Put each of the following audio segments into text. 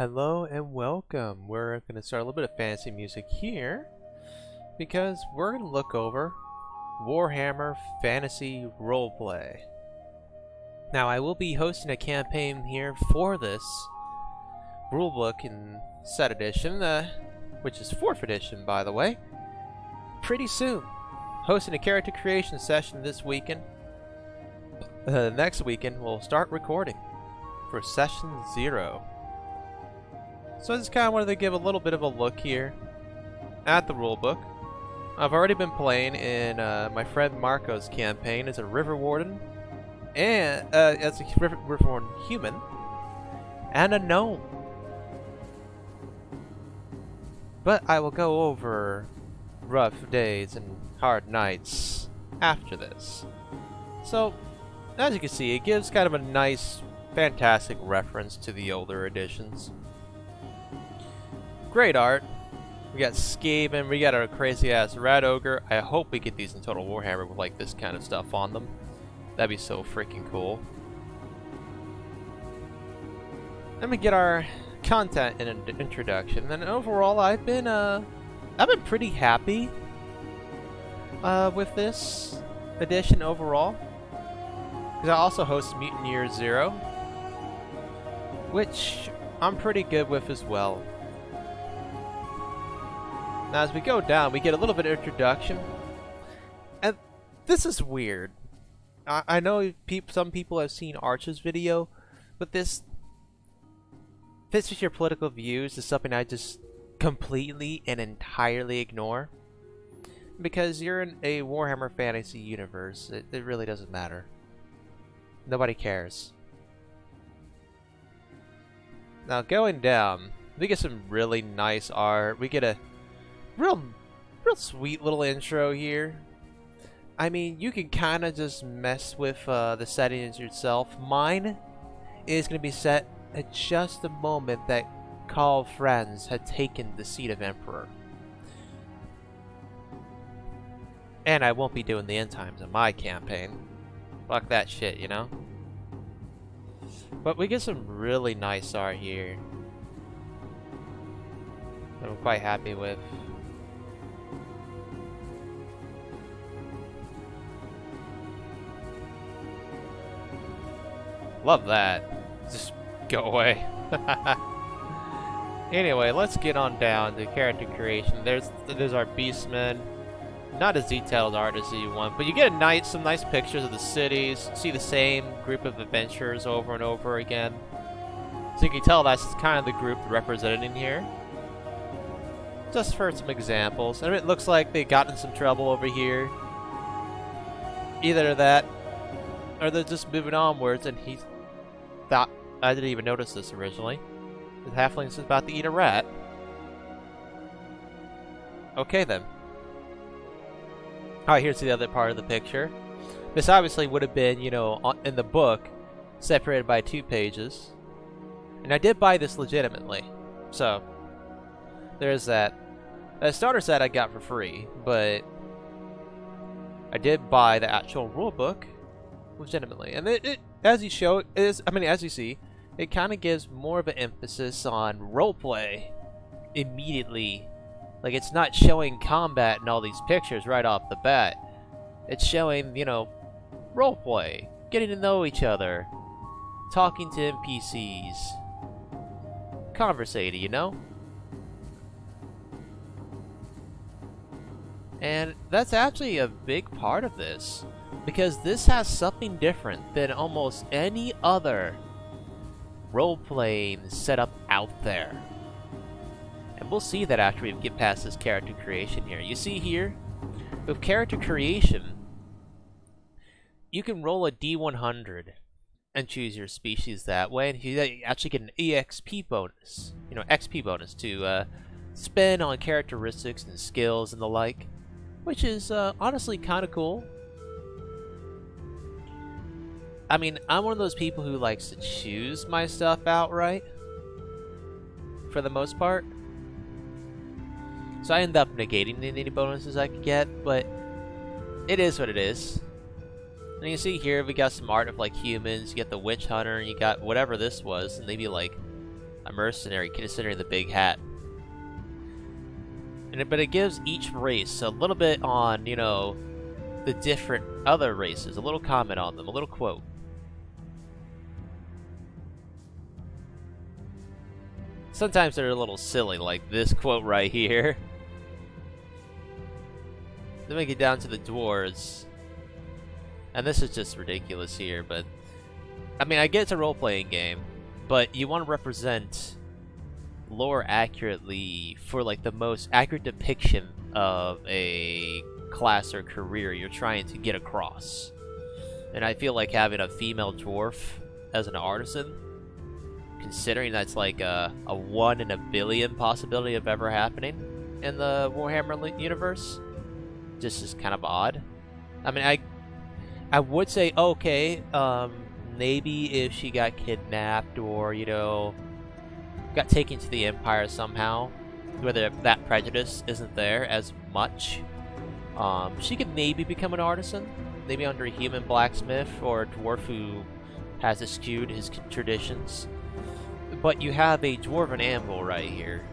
Hello and welcome. We're going to start a little bit of fantasy music here because we're going to look over Warhammer Fantasy Roleplay. Now, I will be hosting a campaign here for this rulebook in set edition, which is 4th edition, by the way, pretty soon. Hosting a character creation session this weekend. Next weekend, we'll start recording for session 0. So I just kind of wanted to give a little bit of a look here at the rulebook. I've already been playing in my friend Marco's campaign as a River Warden, and as a River Warden human, and a gnome. But I will go over rough days and hard nights after this. So, as you can see, it gives kind of a nice, fantastic reference to the older editions. Great art. We got Skaven, we got our crazy ass Rat Ogre. I hope we get these in Total Warhammer with like this kind of stuff on them. That'd be so freaking cool. Let me get our content and an introduction. And overall, I've been pretty happy with this edition overall. Because I also host Mutant Year Zero, which I'm pretty good with as well. Now, as we go down, we get a little bit of introduction, and this is weird. I know some people have seen Arch's video, but this with your political views is something I just completely and entirely ignore. Because you're in a Warhammer Fantasy universe, it really doesn't matter. Nobody cares. Now, going down, we get some really nice art. We get a real sweet little intro here. I mean, you can kind of just mess with the settings yourself. Mine is going to be set at just the moment that Karl Franz had taken the seat of Emperor. And I won't be doing the end times in my campaign. Fuck that shit, you know? But we get some really nice art here that I'm quite happy with. Love that. Just go away. Anyway, let's get on down to character creation. There's our beastmen. Not as detailed art as you want, but you get some nice pictures of the cities. See the same group of adventurers over and over again. So you can tell that's kind of the group represented in here. Just for some examples. And it looks like they got in some trouble over here. Either that, or they're just moving onwards, and he thought, I didn't even notice this originally. The halfling's about to eat a rat. Okay then. Alright, here's the other part of the picture. This obviously would have been, you know, in the book, separated by 2 pages. And I did buy this legitimately. So, there's that. The starter set I got for free, but I did buy the actual rulebook legitimately. And it as you see, it kind of gives more of an emphasis on roleplay immediately. Like, it's not showing combat in all these pictures right off the bat. It's showing, you know, roleplay, getting to know each other, talking to NPCs, conversating, you know? And that's actually a big part of this, because this has something different than almost any other role-playing setup out there. And we'll see that after we get past this character creation here. You see here, with character creation, you can roll a D100 and choose your species that way, and you actually get an EXP bonus, you know, XP bonus to spend on characteristics and skills and the like, which is honestly kind of cool. I mean, I'm one of those people who likes to choose my stuff outright, for the most part. So I end up negating any bonuses I could get, but it is what it is. And you see here, we got some art of like humans, you get the witch hunter, and you got whatever this was, and maybe like a mercenary considering the big hat. But it gives each race a little bit on, you know, the different other races, a little comment on them, a little quote. Sometimes they're a little silly, like this quote right here. Then we get down to the dwarves. And this is just ridiculous here, but... I mean, I get it's a role-playing game, but you want to represent lore accurately for, like, the most accurate depiction of a class or career you're trying to get across. And I feel like having a female dwarf as an artisan, considering that's like a 1 in a billion possibility of ever happening in the Warhammer universe, just is kind of odd. I mean, I would say, okay, maybe if she got kidnapped or, you know, got taken to the Empire somehow, whether that prejudice isn't there as much, she could maybe become an artisan, maybe under a human blacksmith or a dwarf who has eschewed his traditions. But you have a dwarven anvil right here,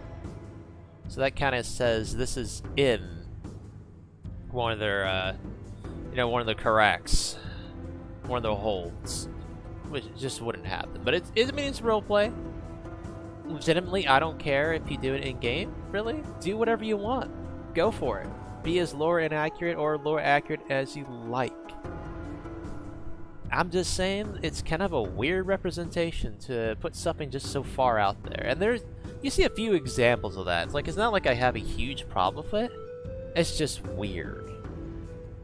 so that kind of says this is in one of their, you know, one of the corrects, one of the holds, which just wouldn't happen. But I mean, it's roleplay. Legitimately, I don't care if you do it in game. Really, do whatever you want. Go for it. Be as lore inaccurate or lore accurate as you like. I'm just saying it's kind of a weird representation to put something just so far out there. And you see a few examples of that. It's like, it's not like I have a huge problem with it. It's just weird.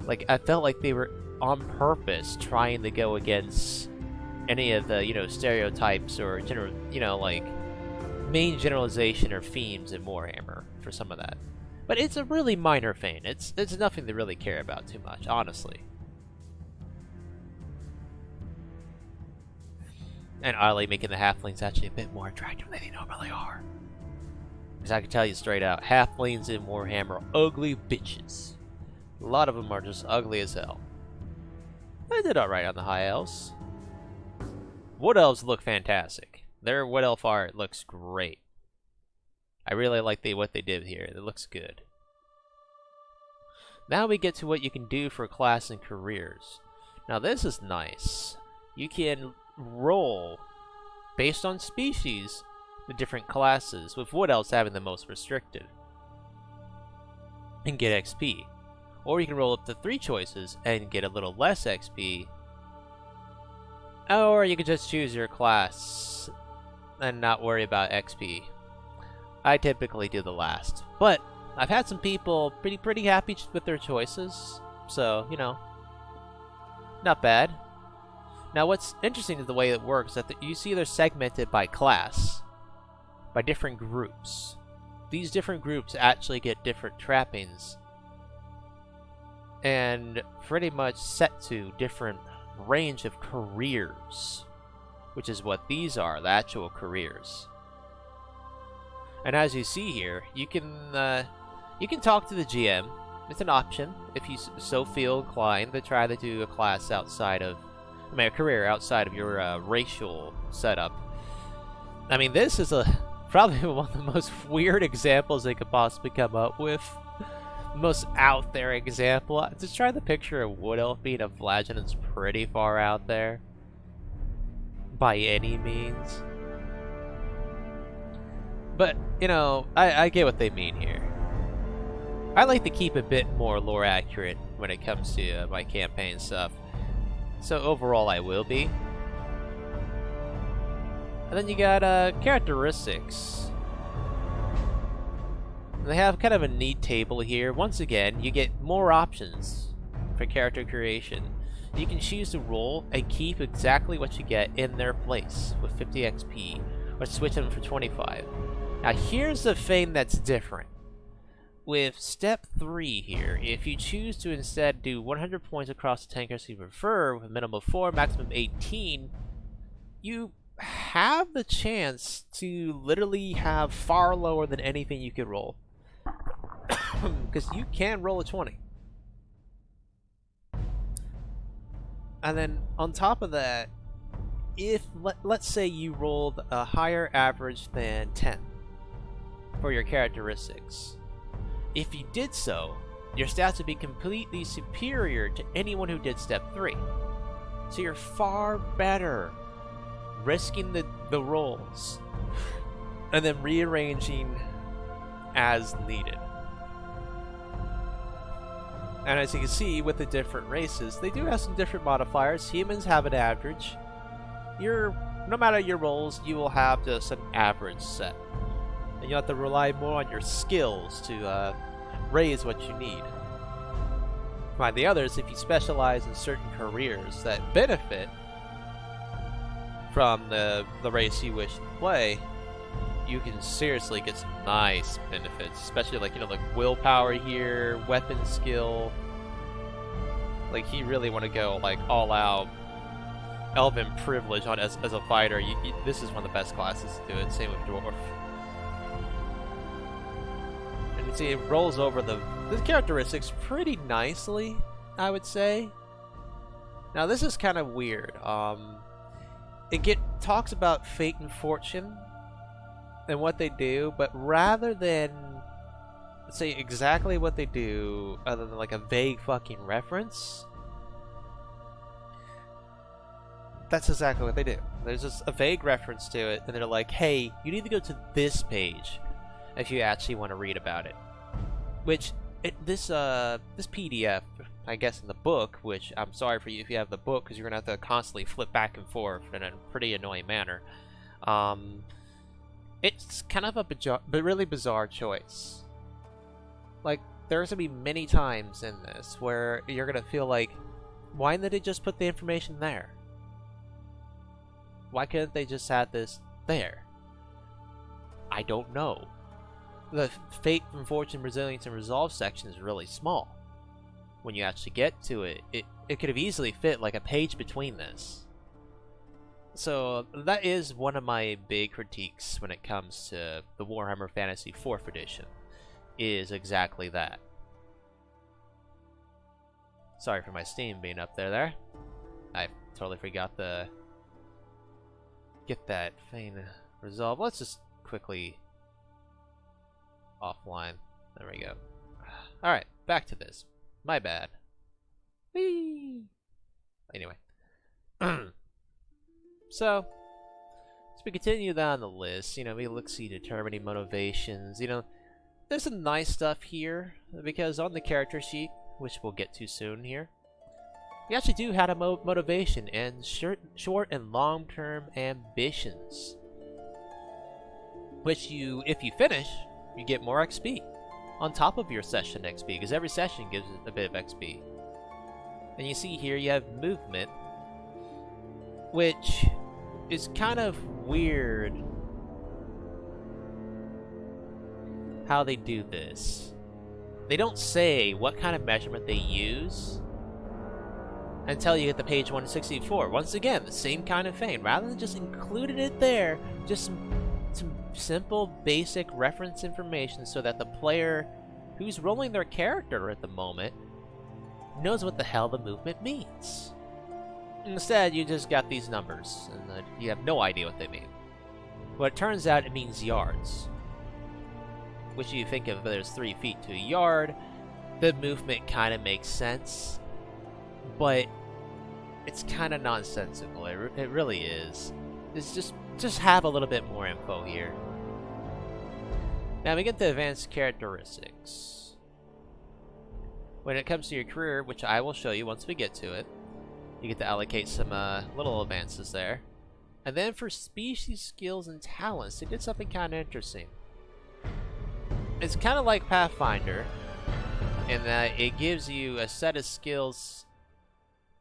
Like, I felt like they were on purpose trying to go against any of the, you know, stereotypes or general, you know, like main generalization or themes in Warhammer for some of that. But it's a really minor thing. It's nothing to really care about too much, honestly. And oddly making the halflings actually a bit more attractive than they normally are. Because I can tell you straight out, halflings in Warhammer are ugly bitches. A lot of them are just ugly as hell. I did alright on the high elves. Wood elves look fantastic. Their wood elf art looks great. I really like what they did here. It looks good. Now we get to what you can do for class and careers. Now this is nice. You can roll based on species the different classes, with wood elves having the most restricted, and get XP. Or you can roll up to 3 choices and get a little less XP. Or you can just choose your class and not worry about XP. I typically do the last, but I've had some people pretty happy with their choices, so, you know, not bad. Now what's interesting is the way it works, that you see they're segmented by class, by different groups. These different groups actually get different trappings, and pretty much set to different range of careers, which is what these are, the actual careers. And as you see here, you can talk to the GM. It's an option if you so feel inclined to try to do a class outside of, I mean, a career outside of your racial setup. I mean, this is probably one of the most weird examples they could possibly come up with. Most out there example. Just try to picture a wood elf being a flagellum is pretty far out there, by any means. But, you know, I get what they mean here. I like to keep a bit more lore accurate when it comes to my campaign stuff. So overall I will be. And then you got characteristics. And they have kind of a neat table here. Once again, you get more options for character creation. You can choose to roll and keep exactly what you get in their place with 50 XP, or switch them for 25. Now here's the thing that's different. With step 3 here, if you choose to instead do 100 points across the tankers you prefer with a minimum of 4, maximum 18, you have the chance to literally have far lower than anything you could roll. Because you can roll a 20. And then on top of that, if let's say you rolled a higher average than 10 for your characteristics, if you did so, your stats would be completely superior to anyone who did step 3. So you're far better risking the rolls and then rearranging as needed. And as you can see with the different races, they do have some different modifiers. Humans have an average. No matter your rolls, you will have just an average set. And you have to rely more on your skills to raise what you need. Find the others, if you specialize in certain careers that benefit from the race you wish to play, you can seriously get some nice benefits, especially like willpower here, weapon skill. Like you really want to go like all out elven privilege on as a fighter. This is one of the best classes to do it. Same with dwarf. And you see it rolls over the characteristics pretty nicely, I would say. Now this is kind of weird. It talks about fate and fortune and what they do, but rather than say exactly what they do, other than like a vague fucking reference, that's exactly what they do. There's just a vague reference to it, and they're like, hey, you need to go to this page if you actually want to read about it. Which, this PDF, I guess in the book, which I'm sorry for you if you have the book, because you're going to have to constantly flip back and forth in a pretty annoying manner. It's kind of a really bizarre choice. Like, there's going to be many times in this where you're going to feel like, why didn't they just put the information there? Why couldn't they just have this there? I don't know. The fate and fortune, resilience, and resolve section is really small. When you actually get to it, it could have easily fit like a page between this. So that is one of my big critiques when it comes to the Warhammer Fantasy 4th edition, is exactly that. Sorry for my Steam being up there. I totally forgot to get that thing resolved. Let's just quickly offline. There we go. Alright, back to this. My bad. Whee! Anyway. So, as we continue down the list, we look, see determining motivations. There's some nice stuff here, because on the character sheet, which we'll get to soon here, you actually do have a motivation and short and long-term ambitions. Which if you finish, you get more XP on top of your session XP, because every session gives a bit of XP. And you see here you have movement, which is kind of weird how they do this. They don't say what kind of measurement they use until you get to page 164. Once again, the same kind of thing. Rather than just including it there, just some simple, basic reference information so that the player who's rolling their character at the moment knows what the hell the movement means. Instead, you just got these numbers, and you have no idea what they mean. Well, it turns out it means yards. Which you think of as 3 feet to a yard. The movement kind of makes sense, but it's kind of nonsensical. It really is. It's just have a little bit more info here. Now we get to advanced characteristics. When it comes to your career, which I will show you once we get to it, you get to allocate some little advances there. And then for species, skills, and talents, they did something kind of interesting. It's kind of like Pathfinder, in that it gives you a set of skills,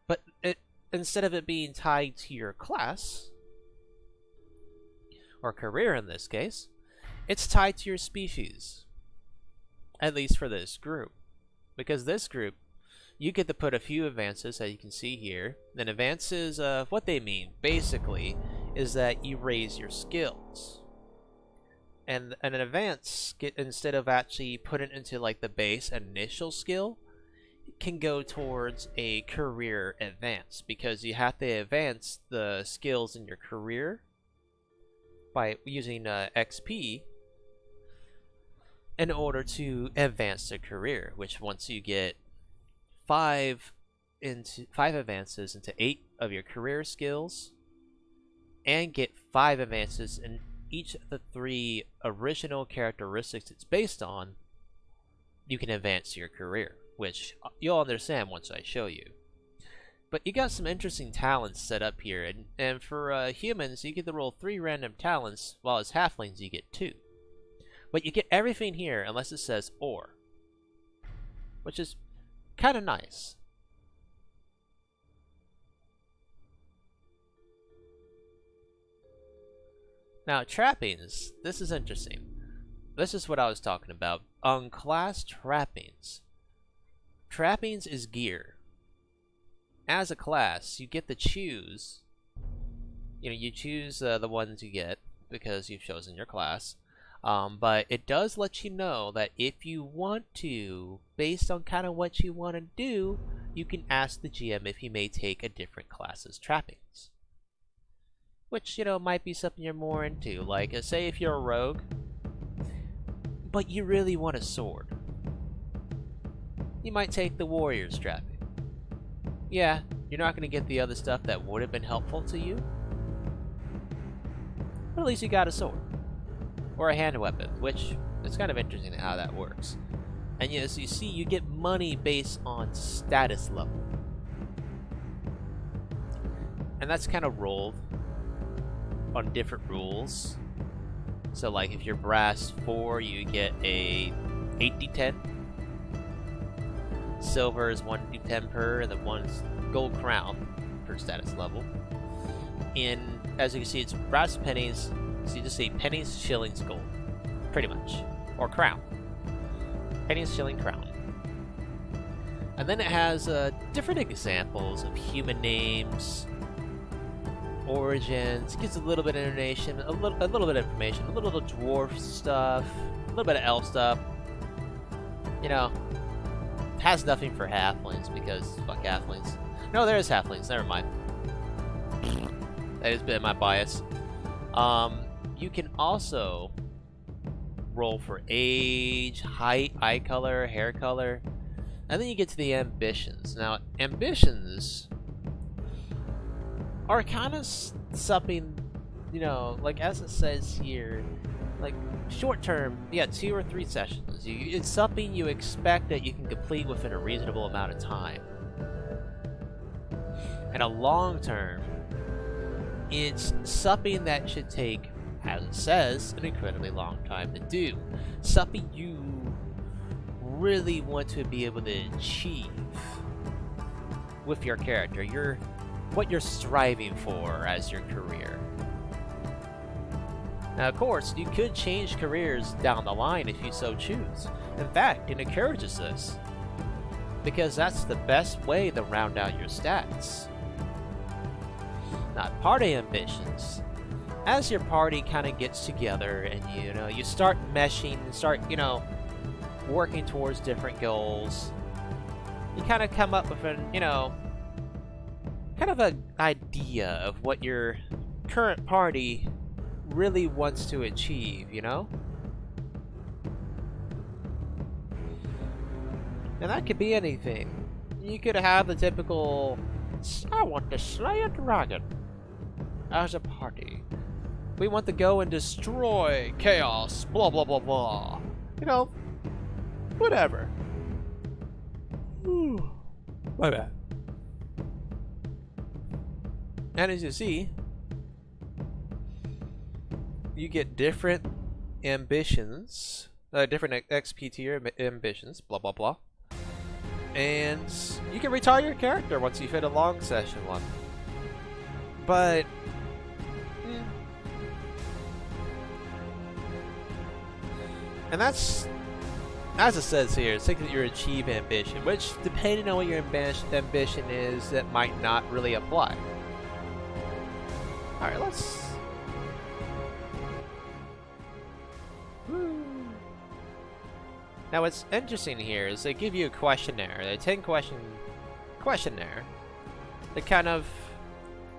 but instead of it being tied to your class, or career in this case, it's tied to your species. At least for this group. Because this group, you get to put a few advances, as you can see here. And advances, what they mean, basically, is that you raise your skills. And an advance, instead of actually putting it into like the base initial skill, can go towards a career advance, because you have to advance the skills in your career by using XP in order to advance the career, which once you get 5 advances into 8 of your career skills and get 5 advances in each of the 3 original characteristics it's based on, you can advance your career, which you'll understand once I show you. But you got some interesting talents set up here, and for humans, you get to roll 3 random talents, while as halflings you get 2. But you get everything here unless it says or, which is kind of nice. Now, trappings. This is interesting. This is what I was talking about. On class trappings. Trappings is gear. As a class, you get to choose. You choose the ones you get because you've chosen your class. But it does let you know that if you want to, based on kind of what you want to do, you can ask the GM if he may take a different class's trappings. Which, might be something you're more into. Like, say if you're a rogue, but you really want a sword. You might take the warrior's trapping. Yeah, you're not going to get the other stuff that would have been helpful to you, but at least you got a sword. Or a hand weapon, which is kind of interesting how that works. And as you see, you get money based on status level. And that's kind of rolled on different rules. So like if you're brass 4, you get a 8d10. Silver is 1d10 per, and then 1 gold crown per status level. And as you can see, it's brass pennies, so you just say pennies, shillings, gold. Pretty much. Or crown. Pennies, shilling, crown. And then it has different examples of human names, origins. It gives a little bit of information, a little bit of information, a little dwarf stuff, a little bit of elf stuff. It has nothing for halflings because fuck halflings. No, there is halflings. Never mind. That has been my bias. You can also roll for age, height, eye color, hair color, and then you get to the ambitions. Now, ambitions are kind of something, like as it says here, like short term, 2 or 3 sessions. It's something you expect that you can complete within a reasonable amount of time. And a long term, it's something that should take, as it says, an incredibly long time to do. Something you really want to be able to achieve with your character. What you're striving for as your career. Now, of course, you could change careers down the line if you so choose. In fact, it encourages this, because that's the best way to round out your stats. Now, party ambitions. As your party kind of gets together and you start meshing, start working towards different goals, you kind of come up with an kind of an idea of what your current party really wants to achieve, And that could be anything. You could have the typical, I want to slay a dragon as a party. We want to go and destroy chaos, blah blah blah blah. Whatever. Ooh, my bad. And as you see, you get different ambitions, different XP tier ambitions, blah blah blah. And you can retire your character once you've hit a long session one. But and that's, as it says here, it's thinking that you achieve ambition, which, depending on what your ambition is, that might not really apply. Alright, let's... Now what's interesting here is they give you a questionnaire, a 10-question questionnaire that kind of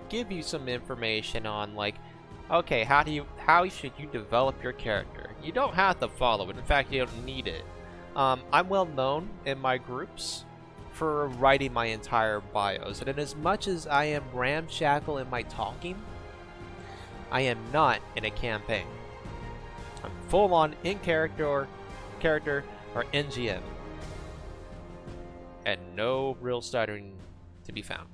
give you some information on, like, okay, how should you develop your character? You don't have to follow it. In fact, you don't need it. I'm well known in my groups for writing my entire bios, and as much as I am ramshackle in my talking, I am not in a campaign. I'm full on in character or NGM, and no real stuttering to be found.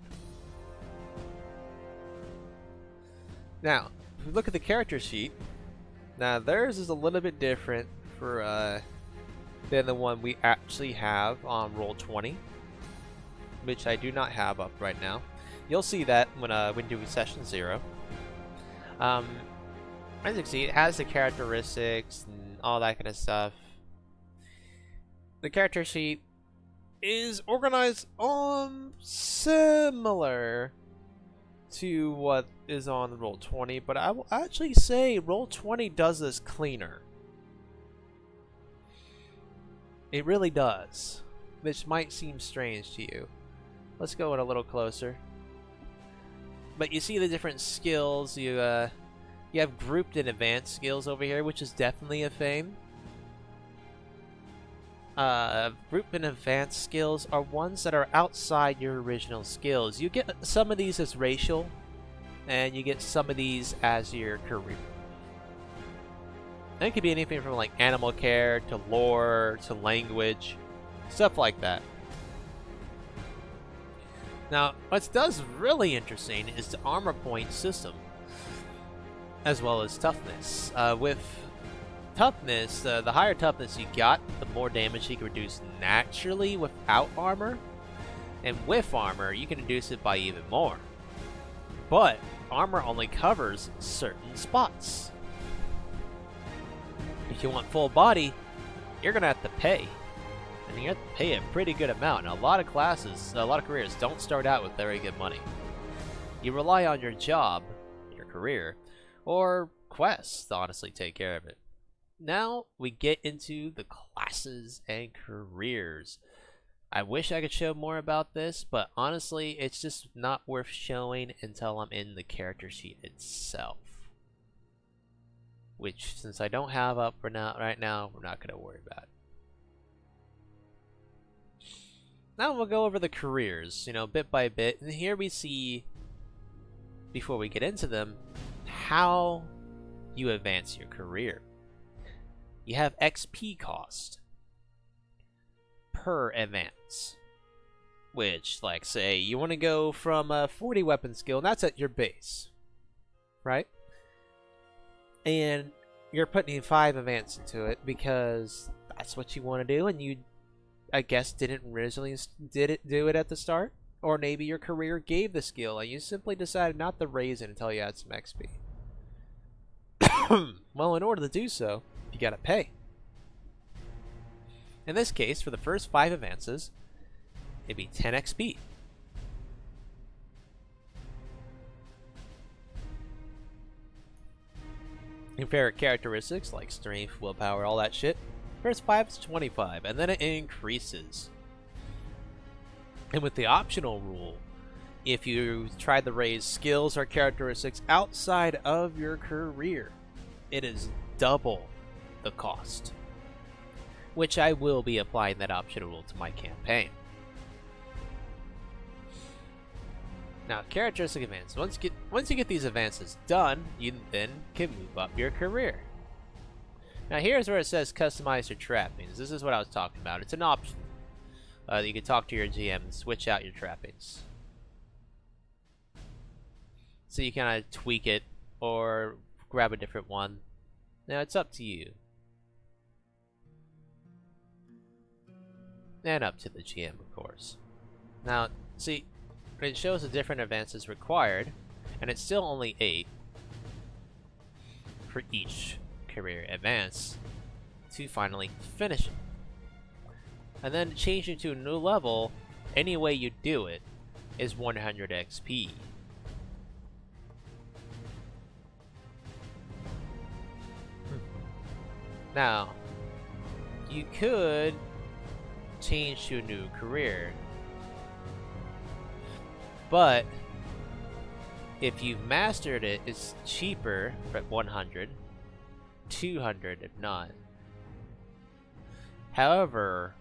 Now, if we look at the character sheet, now theirs is a little bit different for than the one we actually have on Roll20, which I do not have up right now. You'll see that when doing session 0. As you can see, it has the characteristics and all that kind of stuff. The character sheet is organized similar to what is on Roll20, but I will actually say Roll20 does this cleaner. It really does, which might seem strange to you. Let's go in a little closer. But you see the different skills. You have grouped and advanced skills over here, which is definitely a thing. Group and advanced skills are ones that are outside your original skills. You get some of these as racial, and you get some of these as your career. And it could be anything from like animal care to lore to language, stuff like that. Now, what does really interesting is the armor point system, as well as toughness. With toughness, the higher toughness you got, the more damage you can reduce naturally without armor. And with armor, you can reduce it by even more. But armor only covers certain spots. If you want full body, you're going to have to pay. And you have to pay a pretty good amount. And a lot of classes, a lot of careers don't start out with very good money. You rely on your job, your career, or quests to honestly take care of it. Now we get into the classes and careers. I wish I could show more about this, but honestly, it's just not worth showing until I'm in the character sheet itself. Which, since I don't have up for now, right now, we're not going to worry about it. Now we'll go over the careers, bit by bit. And here we see, before we get into them, how you advance your career. You have XP cost per advance, which, like, say you want to go from a 40 weapon skill, and that's at your base, right? And you're putting 5 advance into it because that's what you want to do, and you, I guess, didn't originally do it at the start, or maybe your career gave the skill and you simply decided not to raise it until you had some XP. Well, in order to do so, you gotta pay. In this case, for the first 5 advances, it'd be 10 XP. Your favorite characteristics like strength, willpower, all that shit. First 5 is 25, and then it increases. And with the optional rule, if you try to raise skills or characteristics outside of your career, it is double the cost, which I will be applying that optional rule to my campaign. Now, characteristic advance. Once you get these advances done, you then can move up your career. Now, here's where it says customize your trappings. This is what I was talking about. It's an option. You can talk to your GM and switch out your trappings. So you kind of tweak it or grab a different one. Now, it's up to you. And up to the GM, of course. Now, see, it shows the different advances required, and it's still only 8 for each career advance to finally finish it. And then changing to a new level, any way you do it, is 100 XP. Now, you could change to a new career. But if you've mastered it, it's cheaper at 100, 200 if not. However,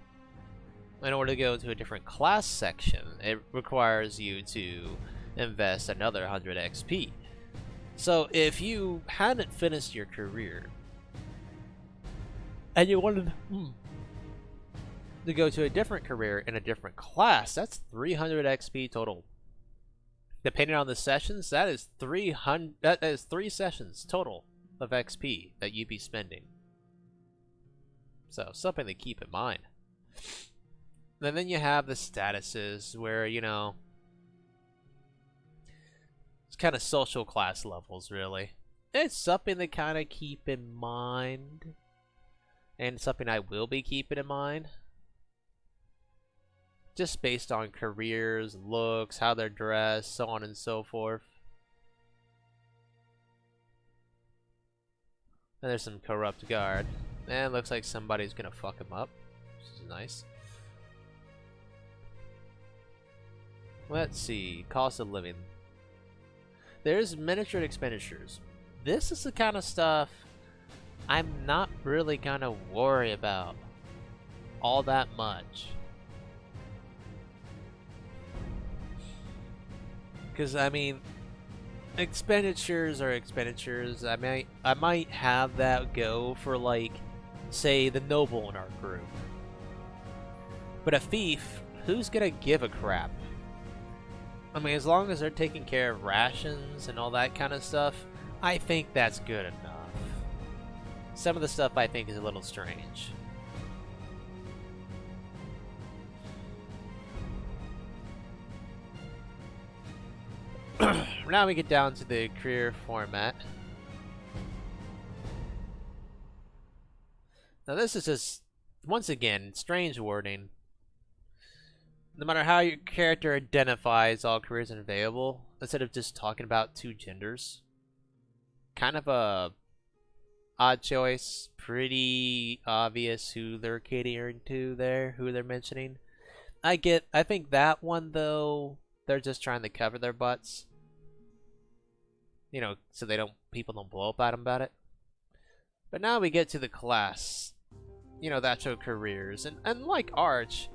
in order to go to a different class section, it requires you to invest another 100 XP. So if you hadn't finished your career and you wanted to go to a different career in a different class, that's 300 XP total. Depending on the sessions, that is 300. That is 3 sessions total of XP that you'd be spending. So something to keep in mind. And then you have the statuses where, you know, it's kind of social class levels, really. It's something to kind of keep in mind, and something I will be keeping in mind. Just based on careers, looks, how they're dressed, so on and so forth. And there's some corrupt guard. And looks like somebody's gonna fuck him up, which is nice. Let's see, cost of living. There's miniature expenditures. This is the kind of stuff I'm not really gonna worry about all that much. Because, I mean, expenditures are expenditures. I might have that go for, like, say, the noble in our group. But a thief, who's gonna give a crap? I mean, as long as they're taking care of rations and all that kind of stuff, I think that's good enough. Some of the stuff I think is a little strange. Now we get down to the career format. Now this is just, once again, strange wording. No matter how your character identifies all careers are available, instead of just talking about 2 genders. Kind of a odd choice. Pretty obvious who they're catering to there, who they're mentioning. I think that one though, they're just trying to cover their butts. You know, so people don't blow up at them about it. But now we get to the class. You know, the actual careers. And like Arch,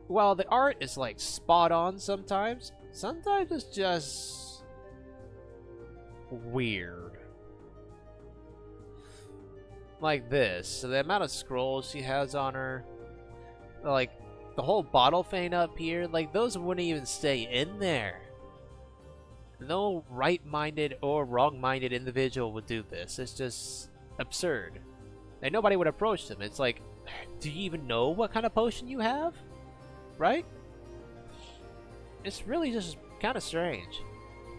while the art is like spot on sometimes it's just weird. Like this. So the amount of scrolls she has on her, like the whole bottle feint up here, like those wouldn't even stay in there. No right-minded or wrong-minded individual would do this. It's just absurd. And nobody would approach them. It's like, do you even know what kind of potion you have? Right? It's really just kind of strange.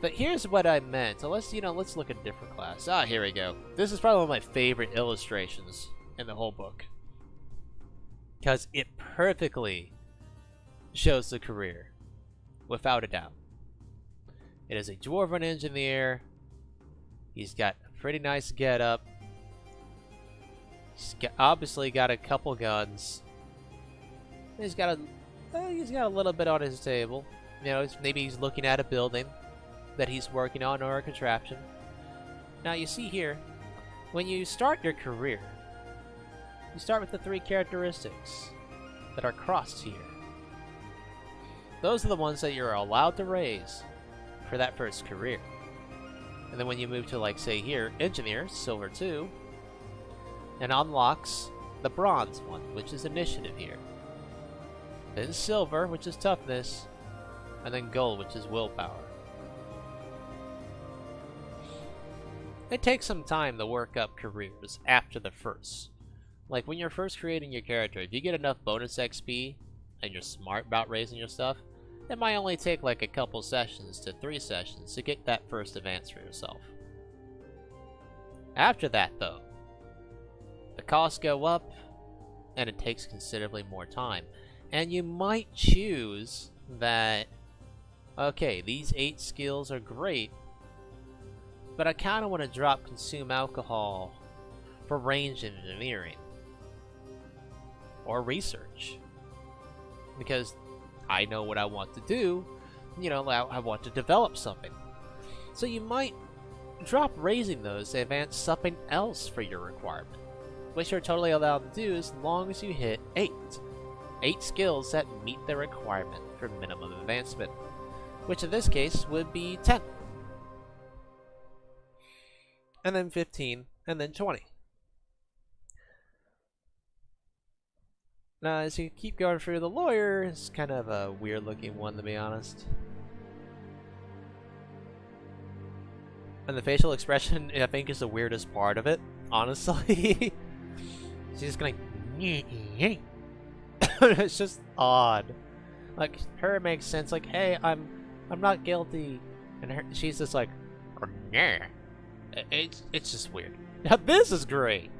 But here's what I meant. So let's look at a different class. Ah, here we go. This is probably one of my favorite illustrations in the whole book. Because it perfectly shows the career. Without a doubt. It is a dwarven engineer. He's got a pretty nice getup. He's obviously got a couple guns. He's got a little bit on his table. You know, maybe he's looking at a building that he's working on or a contraption. Now you see here, when you start your career, you start with the 3 characteristics that are crossed here. Those are the ones that you're allowed to raise for that first career. And then when you move to, like, say here, engineer, silver 2, and unlocks the bronze one, which is initiative here. Then silver, which is toughness, and then gold, which is willpower. It takes some time to work up careers after the first. Like when you're first creating your character, if you get enough bonus XP and you're smart about raising your stuff, it might only take like a couple sessions to 3 sessions to get that first advance for yourself. After that though, the costs go up and it takes considerably more time. And you might choose that, okay, these 8 skills are great, but I kind of want to drop consume alcohol for range engineering. or research. Because I know what I want to do, you know, I want to develop something. So you might drop raising those to advance something else for your requirement, which you're totally allowed to do as long as you hit 8. 8 skills that meet the requirement for minimum advancement, which in this case would be 10. And then 15, and then 20. Now, as you keep going through, the lawyer is kind of a weird looking one, to be honest. And the facial expression, I think, is the weirdest part of it, honestly. She's just going, it's just odd. Like, her makes sense, like, hey, I'm not guilty. And she's just like, nah. It's just weird. Now, this is great.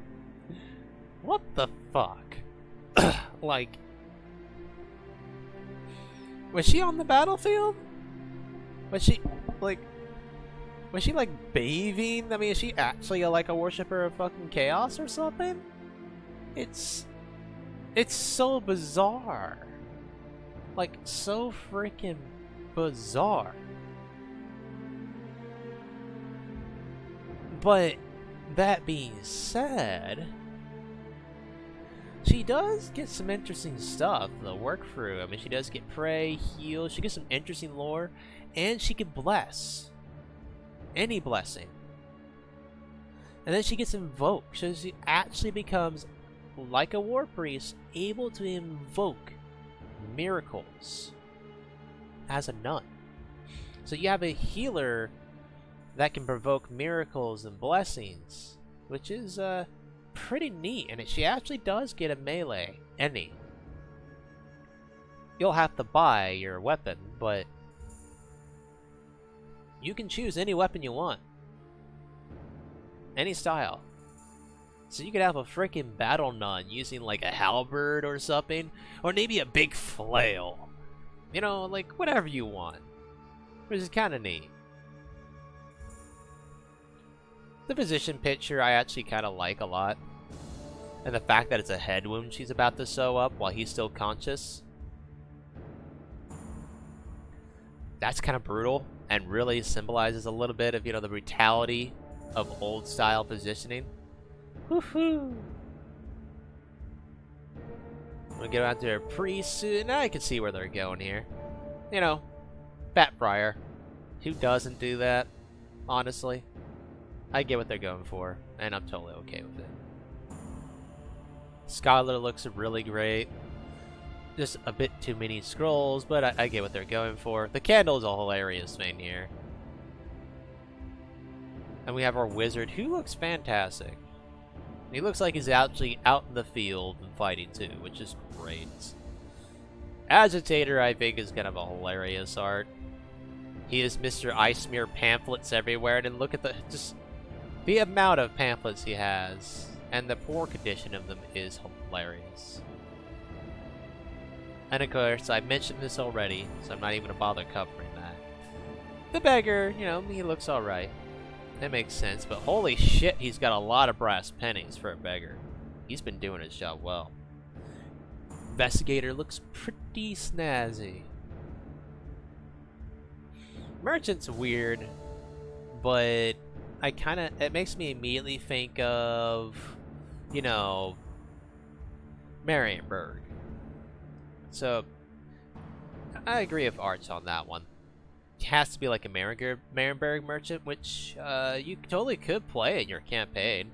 What the fuck? Like, was she on the battlefield? Was she like bathing? I mean, is she actually like a worshiper of fucking chaos or something? It's so bizarre. Like, so freaking bizarre. But that being said, she does get some interesting stuff to work through. I mean, she does get pray, heal, she gets some interesting lore, and she can bless. Any blessing. And then she gets invoke, so she actually becomes, like a war priest, able to invoke miracles as a nun. So you have a healer that can provoke miracles and blessings, which is pretty neat. And she actually does get a melee. Any. You'll have to buy your weapon, but you can choose any weapon you want. Any style. So you could have a freaking battle nun using like a halberd or something, or maybe a big flail. You know, like whatever you want. Which is kind of neat. The position picture I actually kind of like a lot. And the fact that it's a head wound she's about to sew up while he's still conscious. That's kind of brutal and really symbolizes a little bit of, you know, the brutality of old style positioning. Woohoo! We'll get out to a priest. Now I can see where they're going here. You know, Fat Friar. Who doesn't do that? Honestly. I get what they're going for, and I'm totally okay with it. Scholar looks really great. Just a bit too many scrolls, but I get what they're going for. The candle is a hilarious thing here. And we have our wizard, who looks fantastic. He looks like he's actually out in the field and fighting too, which is great. Agitator, I think, is kind of a hilarious art. He is Mr. I smear pamphlets everywhere, and look at the amount of pamphlets he has, and the poor condition of them is hilarious. And of course, I mentioned this already, so I'm not even gonna bother covering that. The beggar, you know, he looks alright. That makes sense, but holy shit, he's got a lot of brass pennies for a beggar. He's been doing his job well. Investigator looks pretty snazzy. Merchant's weird, but it makes me immediately think of, you know, Marienburg. So, I agree with Arch on that one. It has to be like a Marienburg merchant, which you totally could play in your campaign.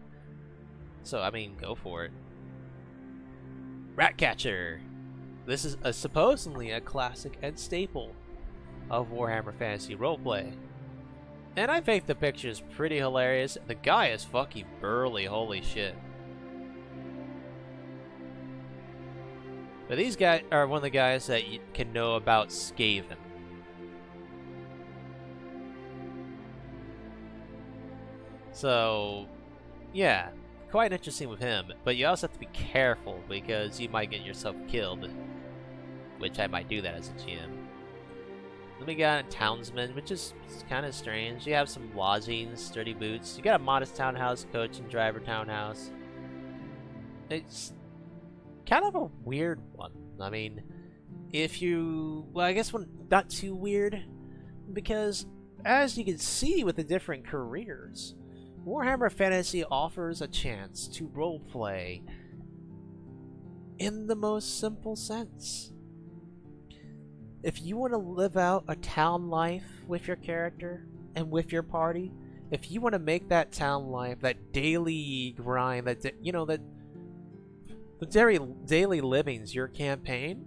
So, I mean, go for it. Ratcatcher. This is supposedly a classic and staple of Warhammer Fantasy Roleplay. And I think the picture is pretty hilarious. The guy is fucking burly, holy shit. But these guys are one of the guys that you can know about Skaven. So, yeah, quite interesting with him. But you also have to be careful because you might get yourself killed. Which I might do that as a GM. Then we got a townsman, which is kind of strange. You have some lodgings, sturdy boots. You got a modest townhouse, coach and driver townhouse. It's kind of a weird one. I mean, if you... Well, I guess not too weird, because as you can see with the different careers, Warhammer Fantasy offers a chance to roleplay in the most simple sense. If you want to live out a town life with your character and with your party, if you want to make that town life, that daily grind, that the daily livings your campaign,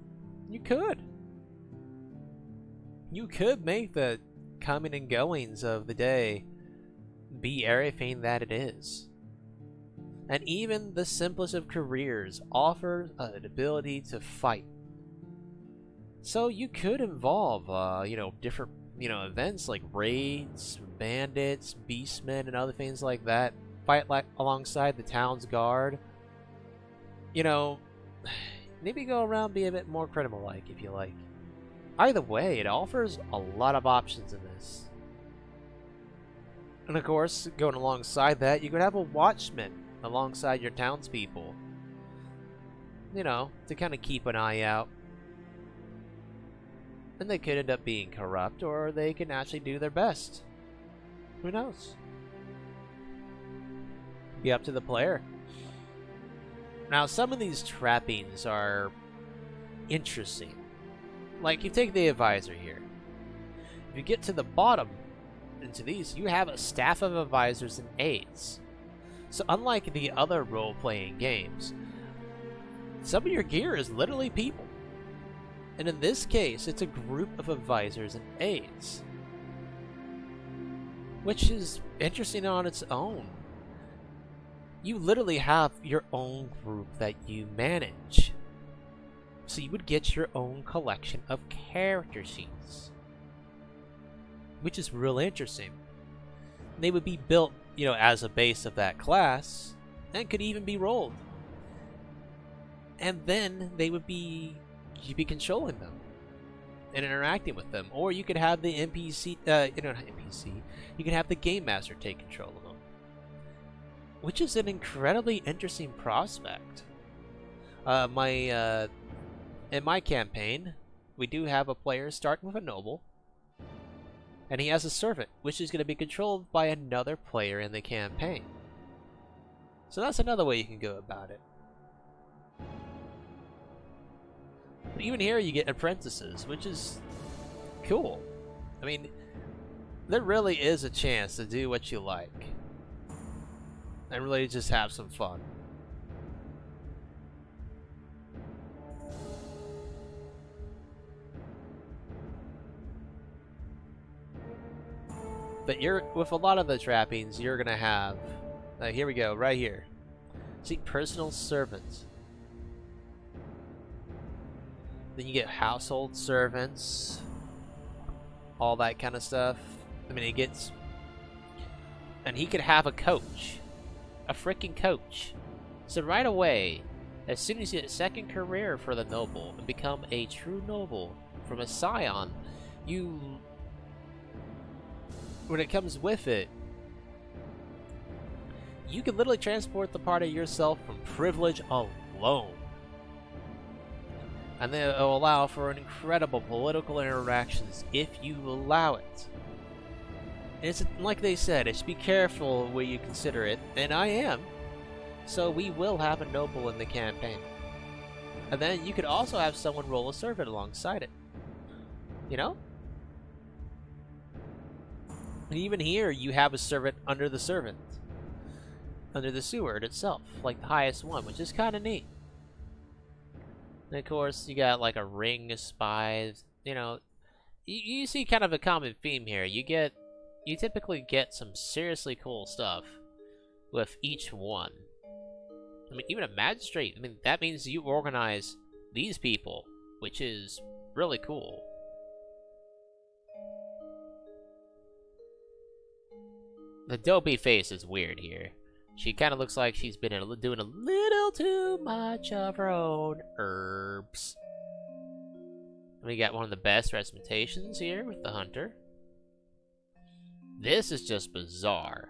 you could. You could make the coming and goings of the day be everything that it is. And even the simplest of careers offers an ability to fight. So you could involve, different, events like raids, bandits, beastmen, and other things like that. Fight alongside the town's guard. Maybe go around, be a bit more criminal-like, if you like. Either way, it offers a lot of options in this. And of course, going alongside that, you could have a watchman alongside your townspeople. To kind of keep an eye out. And they could end up being corrupt, or they can actually do their best. Who knows? Be up to the player. Now, some of these trappings are interesting. Like, you take the advisor here. If you get to the bottom into these, you have a staff of advisors and aides. So unlike the other role-playing games, some of your gear is literally people. And in this case, it's a group of advisors and aides. Which is interesting on its own. You literally have your own group that you manage. So you would get your own collection of character sheets. Which is really interesting. They would be built, as a base of that class, and could even be rolled. And then you'd be controlling them and interacting with them. Or you could have the NPC, not NPC, you could have the Game Master take control of them. Which is an incredibly interesting prospect. In my campaign, we do have a player starting with a noble, and he has a servant, which is going to be controlled by another player in the campaign. So that's another way you can go about it. But even here you get apprentices, which is cool. I mean, there really is a chance to do what you like. And really just have some fun. But with a lot of the trappings, you're gonna have... here we go, right here. See, personal servants. Then you get household servants. All that kind of stuff. I mean, it gets... And he could have a coach. A freaking coach. So right away, as soon as you get a second career for the noble and become a true noble from a scion, when it comes with it, you can literally transport the party yourself from privilege alone. And then it'll allow for an incredible political interactions if you allow it. And it's like they said, it's be careful where you consider it, and I am. So we will have a noble in the campaign. And then you could also have someone roll a servant alongside it. And even here, you have a servant under the steward itself, like the highest one, which is kind of neat. And of course, you got like a ring of spies. You see kind of a common theme here. You typically get some seriously cool stuff with each one. I mean, even a magistrate. I mean, that means you organize these people, which is really cool. The dopey face is weird here. She kind of looks like she's been doing a little too much of her own herbs. We got one of the best representations here with the hunter. This is just bizarre.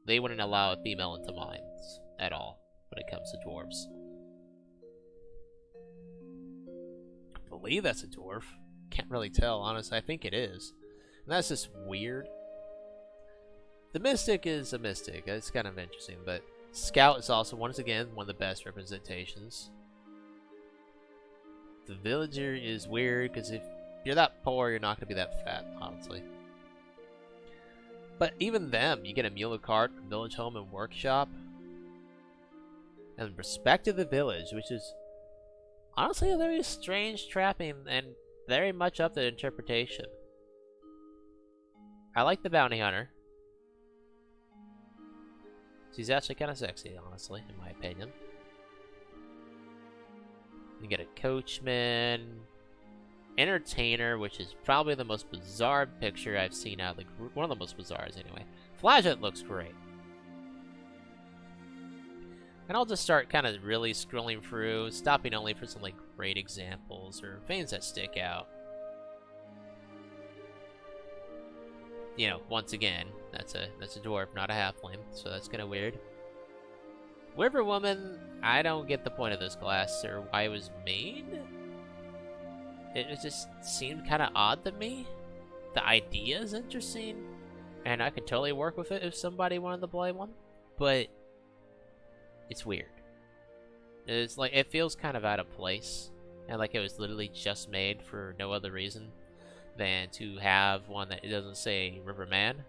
They wouldn't allow a female into mines at all when it comes to dwarves. believe that's a dwarf. Can't really tell, honestly. I think it is. And that's just weird. The mystic is a mystic. It's kind of interesting, but scout is also, once again, one of the best representations. The villager is weird, because if you're that poor, you're not going to be that fat, honestly. But even them, you get a mule cart, village home, and workshop. And respect to the village, which is honestly a very strange trapping and very much up to interpretation. I like the bounty hunter. She's actually kind of sexy, honestly, in my opinion. You get a coachman, entertainer, which is probably the most bizarre picture I've seen out of the group. One of the most bizarres, anyway. Flagellant looks great. And I'll just start kind of really scrolling through, stopping only for some like great examples or things that stick out. You know, once again, that's a dwarf, not a halfling, so that's kind of weird. River Woman, I don't get the point of this class or why it was made. It just seemed kind of odd to me. The idea is interesting, and I could totally work with it if somebody wanted to play one, but it's weird. It's like, it feels kind of out of place, and like it was literally just made for no other reason than to have one that it doesn't say Riverman.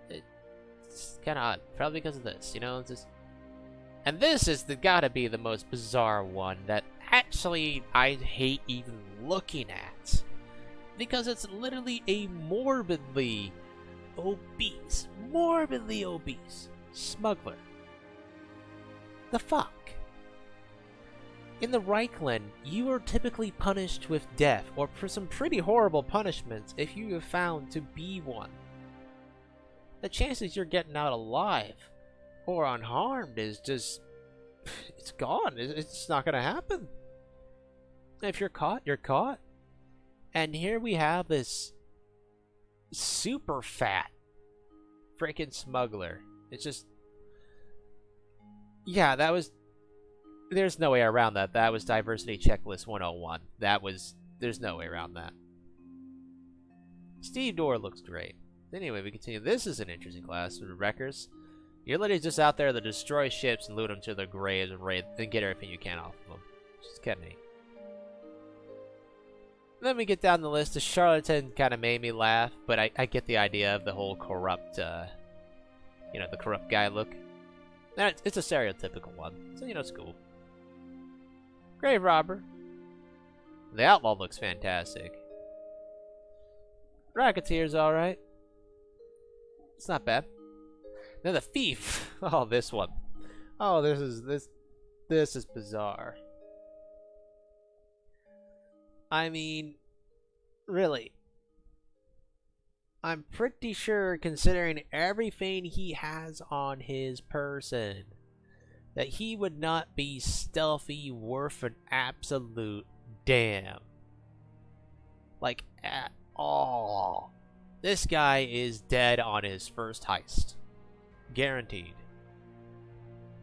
It's kind of odd, probably because of this, you know. It's just, and this is gotta be the most bizarre one that actually I hate even looking at, because it's literally a morbidly obese smuggler. The fuck? In the Reichland, you are typically punished with death, or for some pretty horrible punishments if you are found to be one. The chances you're getting out alive or unharmed is just, it's gone. It's not gonna happen. If you're caught, you're caught. And here we have this super fat freaking smuggler. It's just, yeah, that was, there's no way around that. That was diversity checklist 101. There's no way around that. Steve Dorr looks great. Anyway, we continue. This is an interesting class for the wreckers. You're literally just out there to destroy ships and loot them to their graves and raid and get everything you can off of them. Just kind of neat. Then we get down the list. The charlatan kind of made me laugh, but I get the idea of the whole corrupt, you know, the corrupt guy look. And it's a stereotypical one, so you know it's cool. Grave robber. The outlaw looks fantastic. Racketeer's alright. It's not bad. Now the thief. Oh, this one. Oh, this is bizarre. I mean, really. I'm pretty sure, considering everything he has on his person, that he would not be stealthy worth an absolute damn. Like, at all. This guy is dead on his first heist. Guaranteed.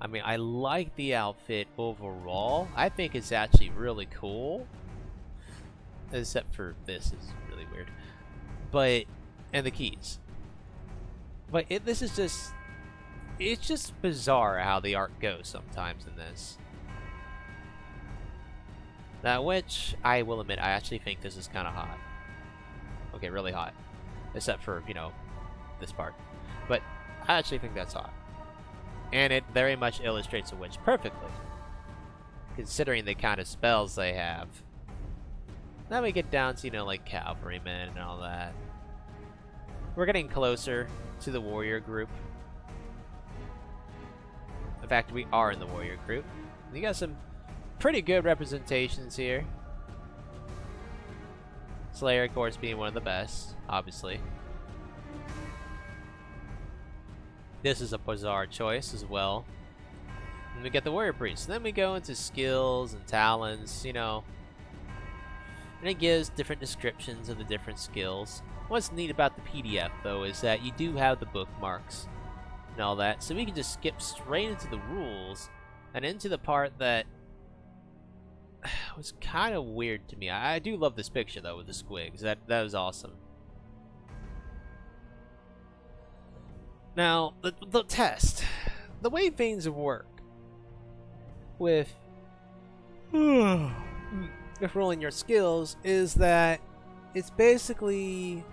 I mean, I like the outfit overall. I think it's actually really cool. Except for this is really weird. But, and the keys. But this is just, it's just bizarre how the art goes sometimes in this. Now, which, I will admit, I actually think this is kind of hot. Okay, really hot. Except for, you know, this part. But I actually think that's hot. And it very much illustrates a witch perfectly, considering the kind of spells they have. Then we get down to, you know, like cavalrymen and all that. We're getting closer to the warrior group. In fact, we are in the warrior group. You got some pretty good representations here. Slayer, of course, being one of the best, obviously. This is a bizarre choice as well. And we get the warrior priest. Then we go into skills and talents, you know. And it gives different descriptions of the different skills. What's neat about the PDF, though, is that you do have the bookmarks and all that. So we can just skip straight into the rules and into the part that was kind of weird to me. I do love this picture though with the squigs. That was awesome. Now the test, the way things work with rolling your skills is that it's basically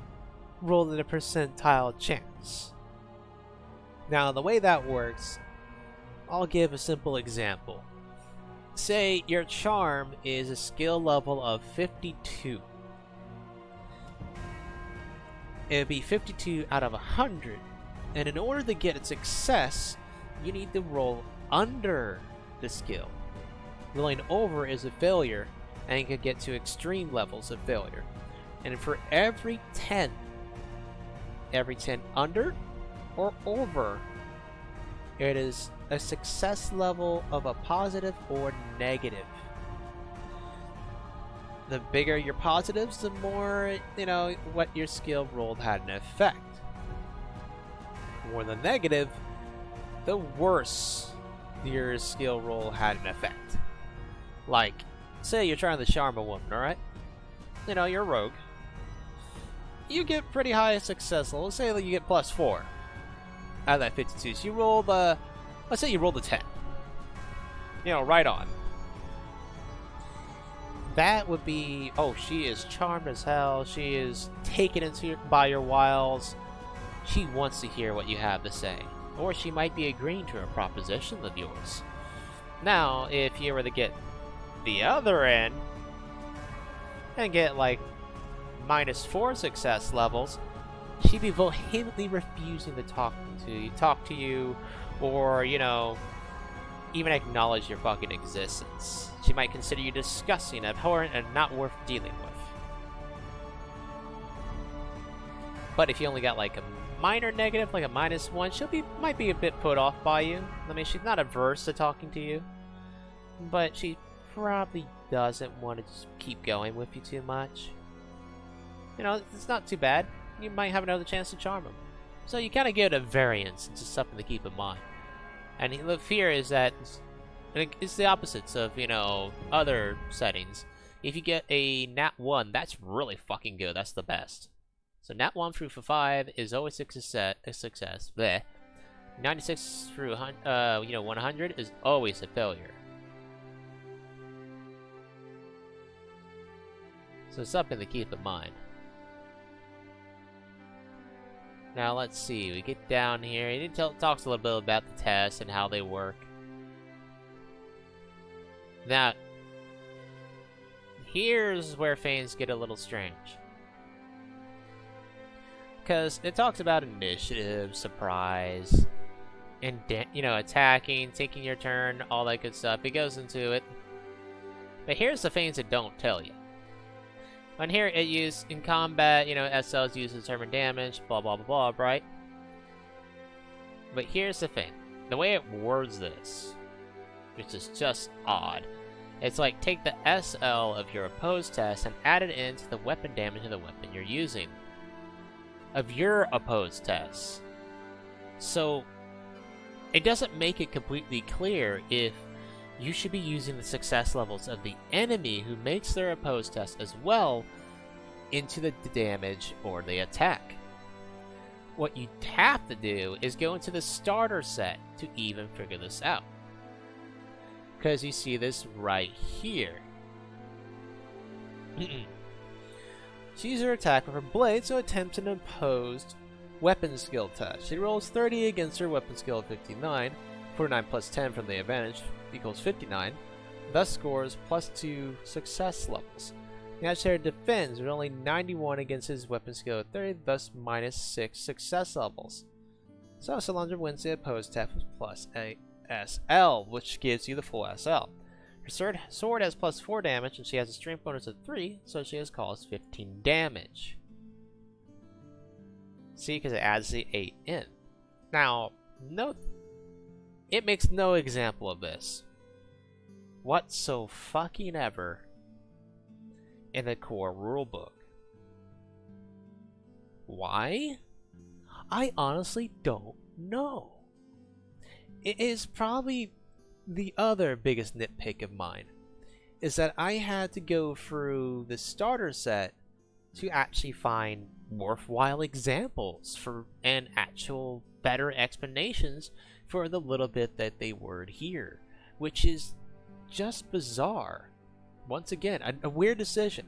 rolled at a percentile chance. Now the way that works, I'll give a simple example. Say your charm is a skill level of 52. It would be 52 out of 100, and in order to get a success, you need to roll under the skill. Rolling over is a failure, and you can get to extreme levels of failure. And for every 10 under or over, it is a success level of a positive or negative. The bigger your positives, the more, what your skill rolled had an effect. The more the negative, the worse your skill roll had an effect. Like, say you're trying to charm a woman, alright? You're a rogue. You get pretty high success level. Say that you get +4 out of that 52. So you roll the, let's say you rolled a 10. Right on. That would be, oh, she is charmed as hell. She is taken by your wiles. She wants to hear what you have to say. Or she might be agreeing to a proposition of yours. Now, if you were to get the other end and get like -4 success levels, she'd be vehemently refusing to talk to you, or even acknowledge your fucking existence. She might consider you disgusting, abhorrent, and not worth dealing with. But if you only got like a minor negative, like a -1, might be a bit put off by you. I mean, she's not averse to talking to you, but she probably doesn't want to just keep going with you too much. It's not too bad. You might have another chance to charm him. So you kind of give it a variance. It's just something to keep in mind. And the fear is that it's the opposites of, other settings. If you get a nat 1, that's really fucking good. That's the best. So nat 1 through 5 is always a success. Bleh. 96 through 100 is always a failure. So something to keep in mind. Now let's see, we get down here. He talks a little bit about the tests and how they work. Now, here's where things get a little strange. Because it talks about initiative, surprise, and attacking, taking your turn, all that good stuff. It goes into it. But here's the things it don't tell you. On here, it used in combat, SLs use to determine damage, blah blah blah blah, right? But here's the thing. The way it words this, which is just odd, it's like take the SL of your opposed test and add it into the weapon damage of the weapon you're using. Of your opposed test. So, it doesn't make it completely clear if you should be using the success levels of the enemy who makes their opposed test as well into the damage or the attack. What you have to do is go into the starter set to even figure this out. Because you see this right here. She uses her attack with her blade, so attempts an opposed weapon skill test. She rolls 30 against her weapon skill of 59, 49 plus 10 from the advantage equals 59, thus scores +2 success levels. The adversary defends with only 91 against his weapon skill of 30, thus -6 success levels. So Solandra wins the opposed test with +a SL, which gives you the full SL. Her sword has +4 damage, and she has a strength bonus of 3, so she has caused 15 damage. See, because it adds the 8 in. Now, note, it makes no example of this whatsoever in the core rulebook. Why? I honestly don't know. It is probably the other biggest nitpick of mine, is that I had to go through the starter set to actually find worthwhile examples for and actual better explanations for the little bit that they word here, which is just bizarre. Once again, a weird decision.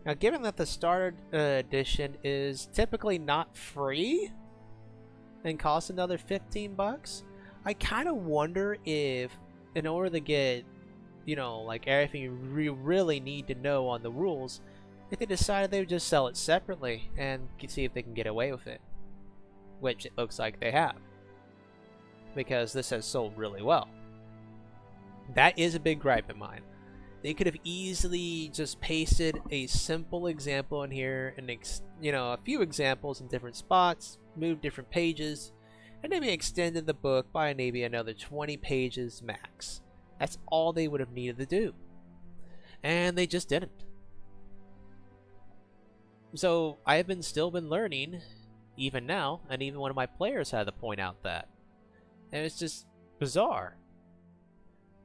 Now, given that the starter edition is typically not free and costs another 15 bucks, I kind of wonder if, in order to get, you know, like everything you really need to know on the rules, if they decided they would just sell it separately and see if they can get away with it. Which it looks like they have, because this has sold really well. That is a big gripe of mine. They could have easily just pasted a simple example in here and, you know, a few examples in different spots, moved different pages, and maybe extended the book by maybe another 20 pages max. That's all they would have needed to do. And they just didn't. So I have still been learning, even now, and even one of my players had to point out that. And it's just bizarre.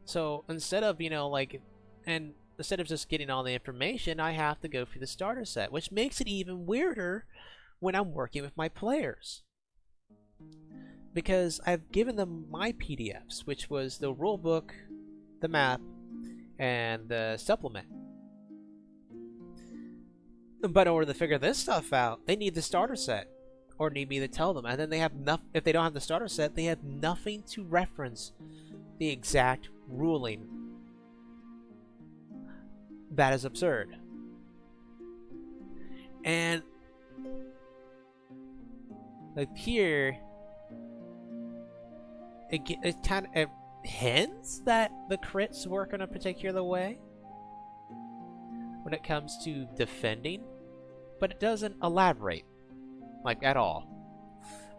So instead of, you know, like, and instead of just getting all the information, I have to go through the starter set, which makes it even weirder when I'm working with my players. Because I've given them my PDFs, which was the rulebook, the map, and the supplement. But in order to figure this stuff out, they need the starter set, or need me to tell them, and then they have nothing. If they don't have the starter set, they have nothing to reference the exact ruling. That is absurd. And like here, it kind of hints that the crits work in a particular way when it comes to defending, but it doesn't elaborate, like, at all.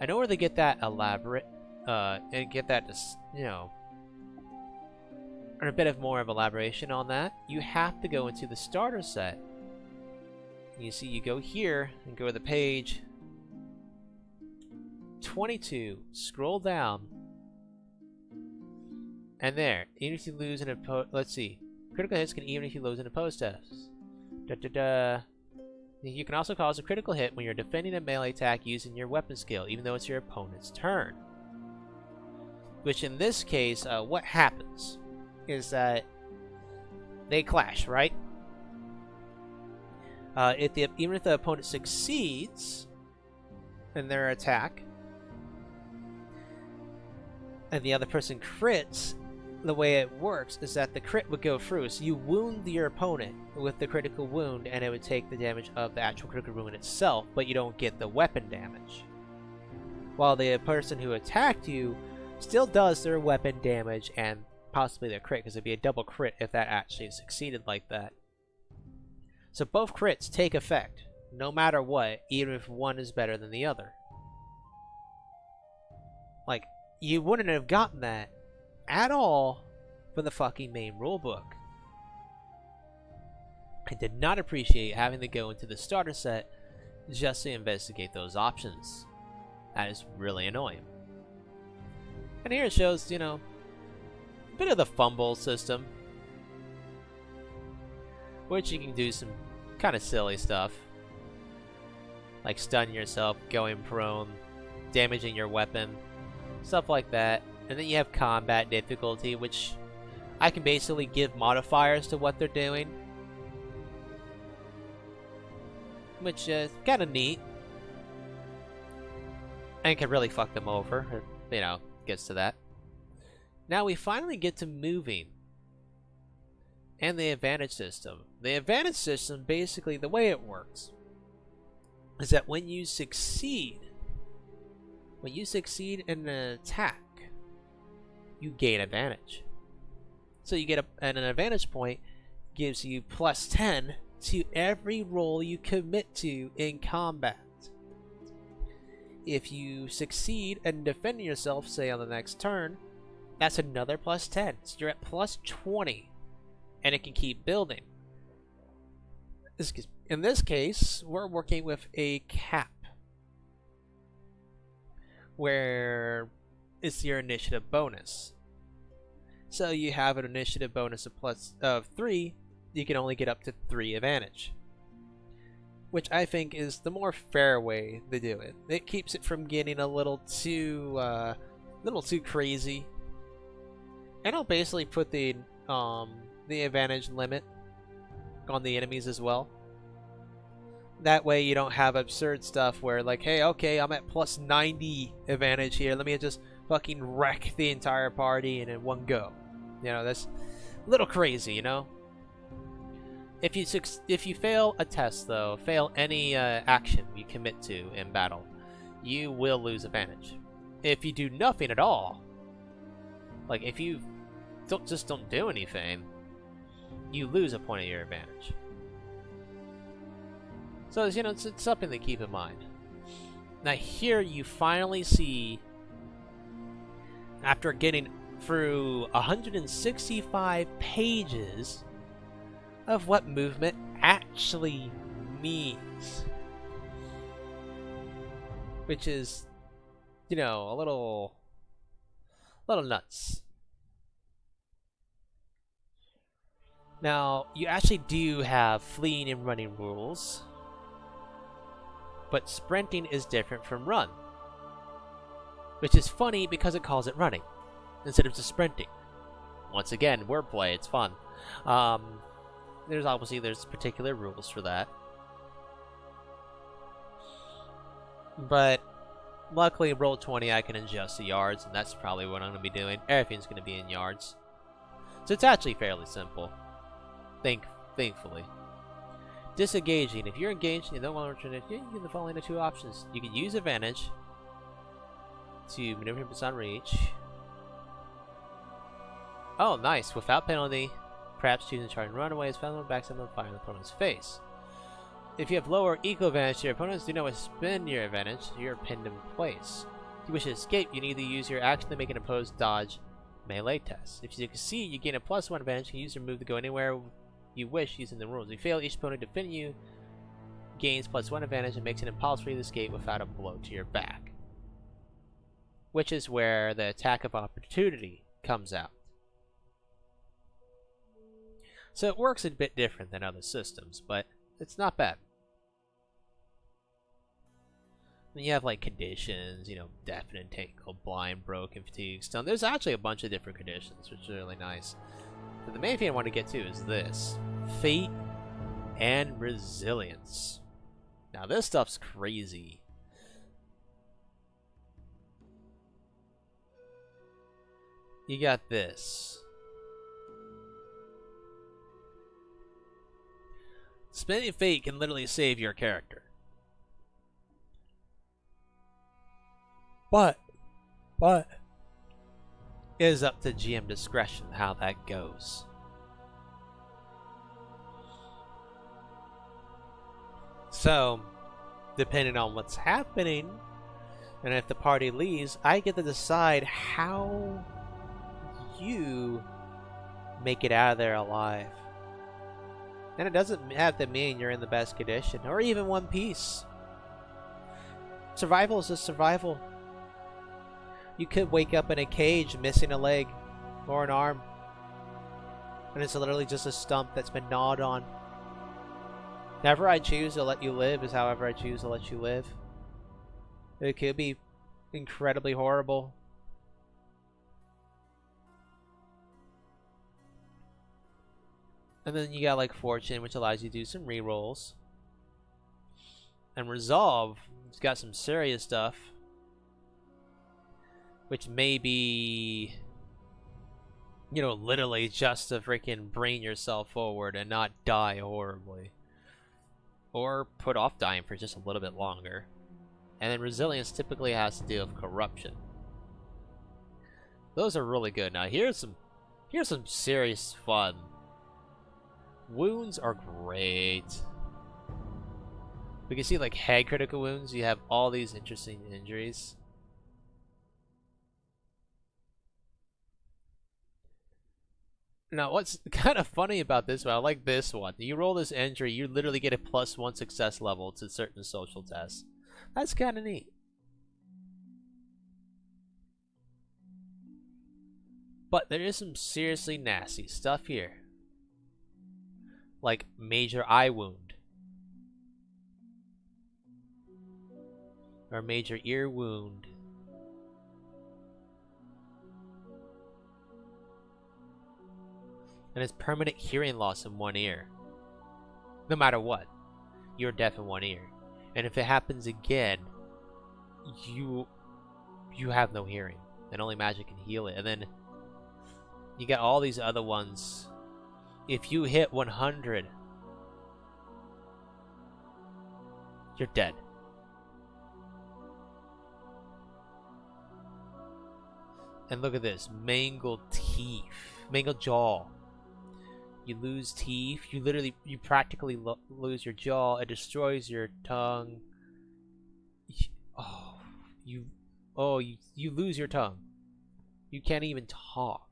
In order to get that elaborate, and get that, you know, or a bit of more of elaboration on that, you have to go into the starter set. You see, you go here and go to the page 22, scroll down, and there, even if you lose an let's see, critical hits can even if you lose an opposed test. You can also cause a critical hit when you're defending a melee attack using your weapon skill, even though it's your opponent's turn. Which in this case, what happens is that they clash, right? Even if the opponent succeeds in their attack, and the other person crits, the way it works is that the crit would go through. So you wound your opponent with the critical wound, and it would take the damage of the actual critical wound itself, but you don't get the weapon damage. While the person who attacked you still does their weapon damage and possibly their crit, because it'd be a double crit if that actually succeeded like that. So both crits take effect, no matter what, even if one is better than the other. Like, you wouldn't have gotten that at all from the fucking main rulebook. I did not appreciate having to go into the starter set just to investigate those options. That is really annoying. And here it shows, you know, a bit of the fumble system, which you can do some kind of silly stuff, like stun yourself, going prone, damaging your weapon, stuff like that. And then you have combat difficulty, which I can basically give modifiers to what they're doing, which is kind of neat, and can really fuck them over, you know, gets to that. Now we finally get to moving and the advantage system. The advantage system, basically the way it works is that when you succeed in an attack, you gain advantage. So you get an advantage point gives you plus 10 to every roll you commit to in combat. If you succeed in defending yourself, say on the next turn, that's another plus 10. So you're at plus 20, and it can keep building. In this case, we're working with a cap, where it's your initiative bonus. So you have an initiative bonus of 3, you can only get up to 3 advantage. Which I think is the more fair way to do it. It keeps it from getting a little too crazy. And I'll basically put the advantage limit on the enemies as well. That way you don't have absurd stuff where like, hey, okay, I'm at plus 90 advantage here. Let me just fucking wreck the entire party in one go. You know, that's a little crazy, you know? If you fail a test, though, fail any action you commit to in battle, you will lose advantage. If you do nothing at all, like if you don't do anything, you lose a point of your advantage. So, you know, it's something to keep in mind. Now here you finally see, after getting through 165 pages of what movement actually means. Which is, you know, a little nuts. Now, you actually do have fleeing and running rules, but sprinting is different from run. Which is funny because it calls it running instead of just sprinting. Once again, wordplay, it's fun. There's particular rules for that. But luckily, Roll20 I can adjust the yards, and that's probably what I'm going to be doing. Everything's going to be in yards. So it's actually fairly simple. Thankfully. Disengaging. If you're engaged and you don't want to return it, you get the following 2 options. You can use advantage to maneuver him beyond reach. Oh, nice. Without penalty. Perhaps choosing charge and runaway is found on the backside of the fire in the opponent's face. If you have lower equal advantage to your opponents, do not spend your advantage. You're pinned in place. If you wish to escape, you need to use your action to make an opposed dodge melee test. If you succeed, you gain a +1 advantage. You can use your move to go anywhere you wish using the rules. If you fail, each opponent defending you gains +1 advantage and makes it impossible for you to escape without a blow to your back. Which is where the attack of opportunity comes out. So it works a bit different than other systems, but it's not bad. Then you have like conditions, you know, deafened, tangled, blind, broken, fatigue, stun. There's actually a bunch of different conditions, which is really nice. But the main thing I want to get to is this: fate and resilience. Now this stuff's crazy. You got this. Spending fate can literally save your character. But it is up to GM discretion how that goes. So, depending on what's happening, and if the party leaves, I get to decide how you make it out of there alive. And it doesn't have to mean you're in the best condition, or even one piece. Survival is just survival. You could wake up in a cage missing a leg or an arm, and it's literally just a stump that's been gnawed on. However I choose to let you live is however I choose to let you live. It could be incredibly horrible. And then you got like Fortune, which allows you to do some rerolls. And Resolve, it's got some serious stuff, which may be, you know, literally just to freaking bring yourself forward and not die horribly. Or put off dying for just a little bit longer. And then Resilience typically has to deal with corruption. Those are really good. Now here's some serious fun. Wounds are great. We can see like head critical wounds. You have all these interesting injuries. Now what's kind of funny about this one, I like this one. You roll this injury, you literally get a +1 success level to certain social tests. That's kind of neat. But there is some seriously nasty stuff here. Like major eye wound. Or major ear wound. And it's permanent hearing loss in one ear. No matter what, you're deaf in one ear. And if it happens again, you have no hearing. And only magic can heal it. And then you got all these other ones. If you hit 100, you're dead. And look at this, mangled teeth, mangled jaw. You lose teeth. You practically lose your jaw. It destroys your tongue. You lose your tongue. You can't even talk.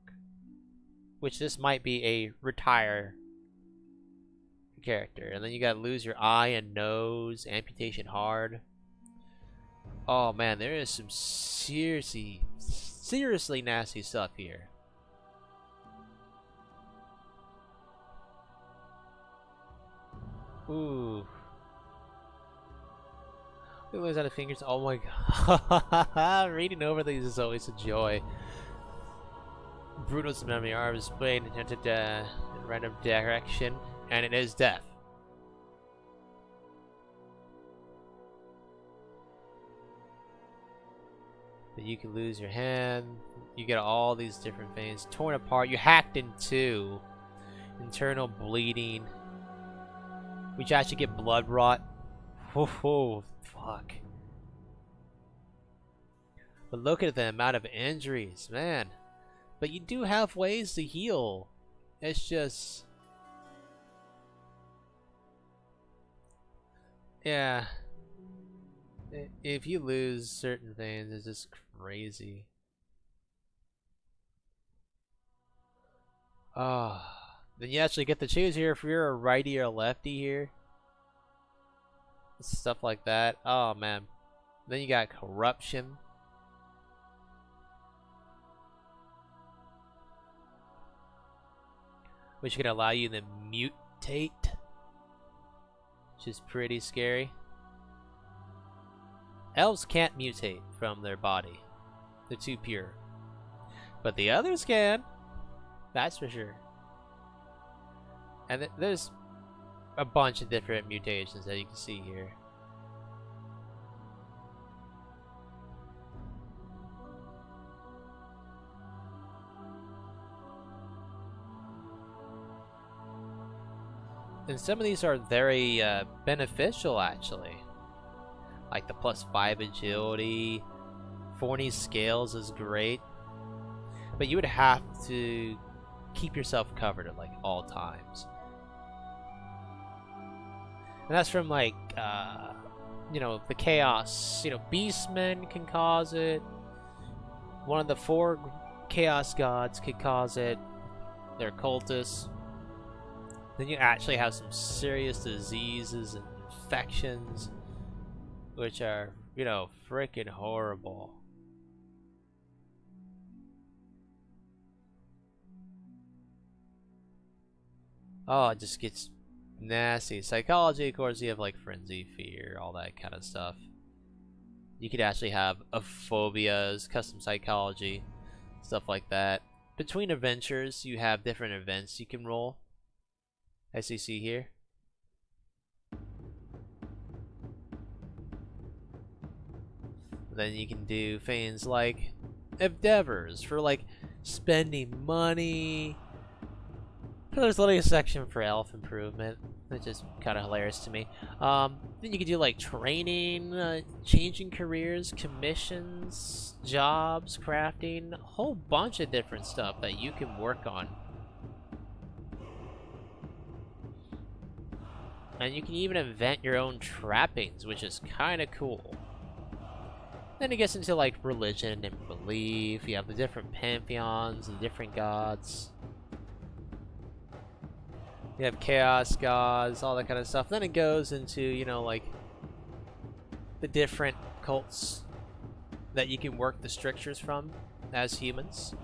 Which this might be a retire character. And then you gotta lose your eye and nose. Amputation hard. Oh man, there is some seriously nasty stuff here. Ooh. We lose out of fingers. Oh my god. Reading over these is always a joy. Brutal memory arms displayed in random direction, and it is death. But you can lose your hand. You get all these different veins torn apart. You're hacked in two. Internal bleeding. We actually get blood rot. Oh, fuck. But look at the amount of injuries, man. But you do have ways to heal. It's just... yeah. If you lose certain veins, it's just crazy. Then you actually get to choose here if you're a righty or a lefty here. Stuff like that. Oh man. Then you got corruption. Which can allow you to mutate. Which is pretty scary. Elves can't mutate from their body. They're too pure. But the others can. That's for sure. And there's a bunch of different mutations that you can see here. And some of these are very beneficial actually. Like the +5 agility. Forney's scales is great. But you would have to keep yourself covered at like all times. And that's from like, you know, the chaos. You know, beastmen can cause it. One of the 4 chaos gods could cause it. They're cultists. Then you actually have some serious diseases and infections, which are, you know, freaking horrible. Oh, it just gets nasty. Psychology, of course, you have like frenzy, fear, all that kind of stuff. You could actually have phobias, custom psychology, stuff like that. Between adventures, you have different events you can roll, as you see here. Then you can do things like endeavors for like spending money. There's literally a section for elf improvement, which is kind of hilarious to me. Then you can do like training, changing careers, commissions, jobs, crafting, a whole bunch of different stuff that you can work on. And you can even invent your own trappings, which is kind of cool. Then it gets into like religion and belief. You have the different pantheons, the different gods. You have chaos gods, all that kind of stuff. Then it goes into, you know, like the different cults that you can work the strictures from as humans.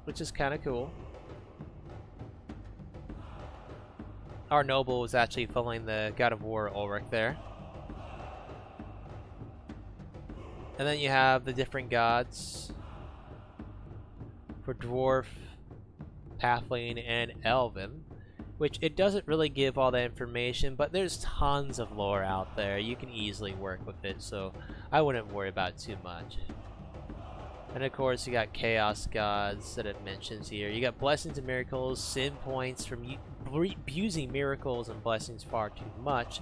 which is kind of cool. Our noble was actually following the god of war Ulrich there. And then you have the different gods for dwarf, halfling, and elven, which it doesn't really give all that information, but there's tons of lore out there. You can easily work with it, so I wouldn't worry about it too much. And of course, you got chaos gods that it mentions here. You got blessings and miracles, sin points from abusing miracles and blessings far too much,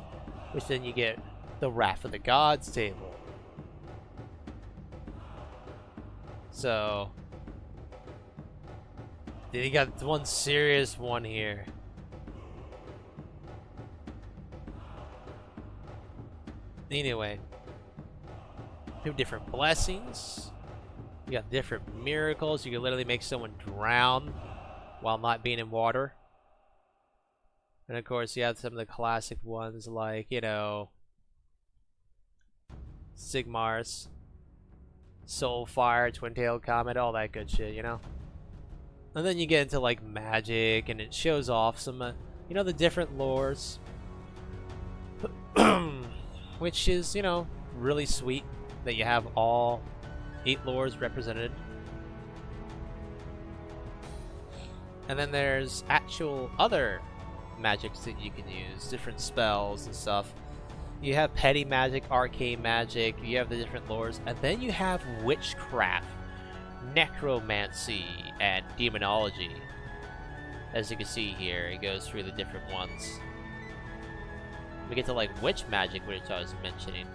which then you get the wrath of the gods table. So then you got one serious one here. Anyway, you have different blessings. You got different miracles. You can literally make someone drown while not being in water. And of course, you have some of the classic ones like, you know, Sigmar's, Soulfire, Twin-tailed Comet, all that good shit, you know? And then you get into like magic, and it shows off some, you know, the different lores. Which is, you know, really sweet that you have all 8 lores represented. And then there's actual other magics that you can use, different spells and stuff. You have petty magic, arcane magic, you have the different lores, and then you have witchcraft, necromancy, and demonology. As you can see here, it goes through the different ones. We get to like witch magic, which I was mentioning.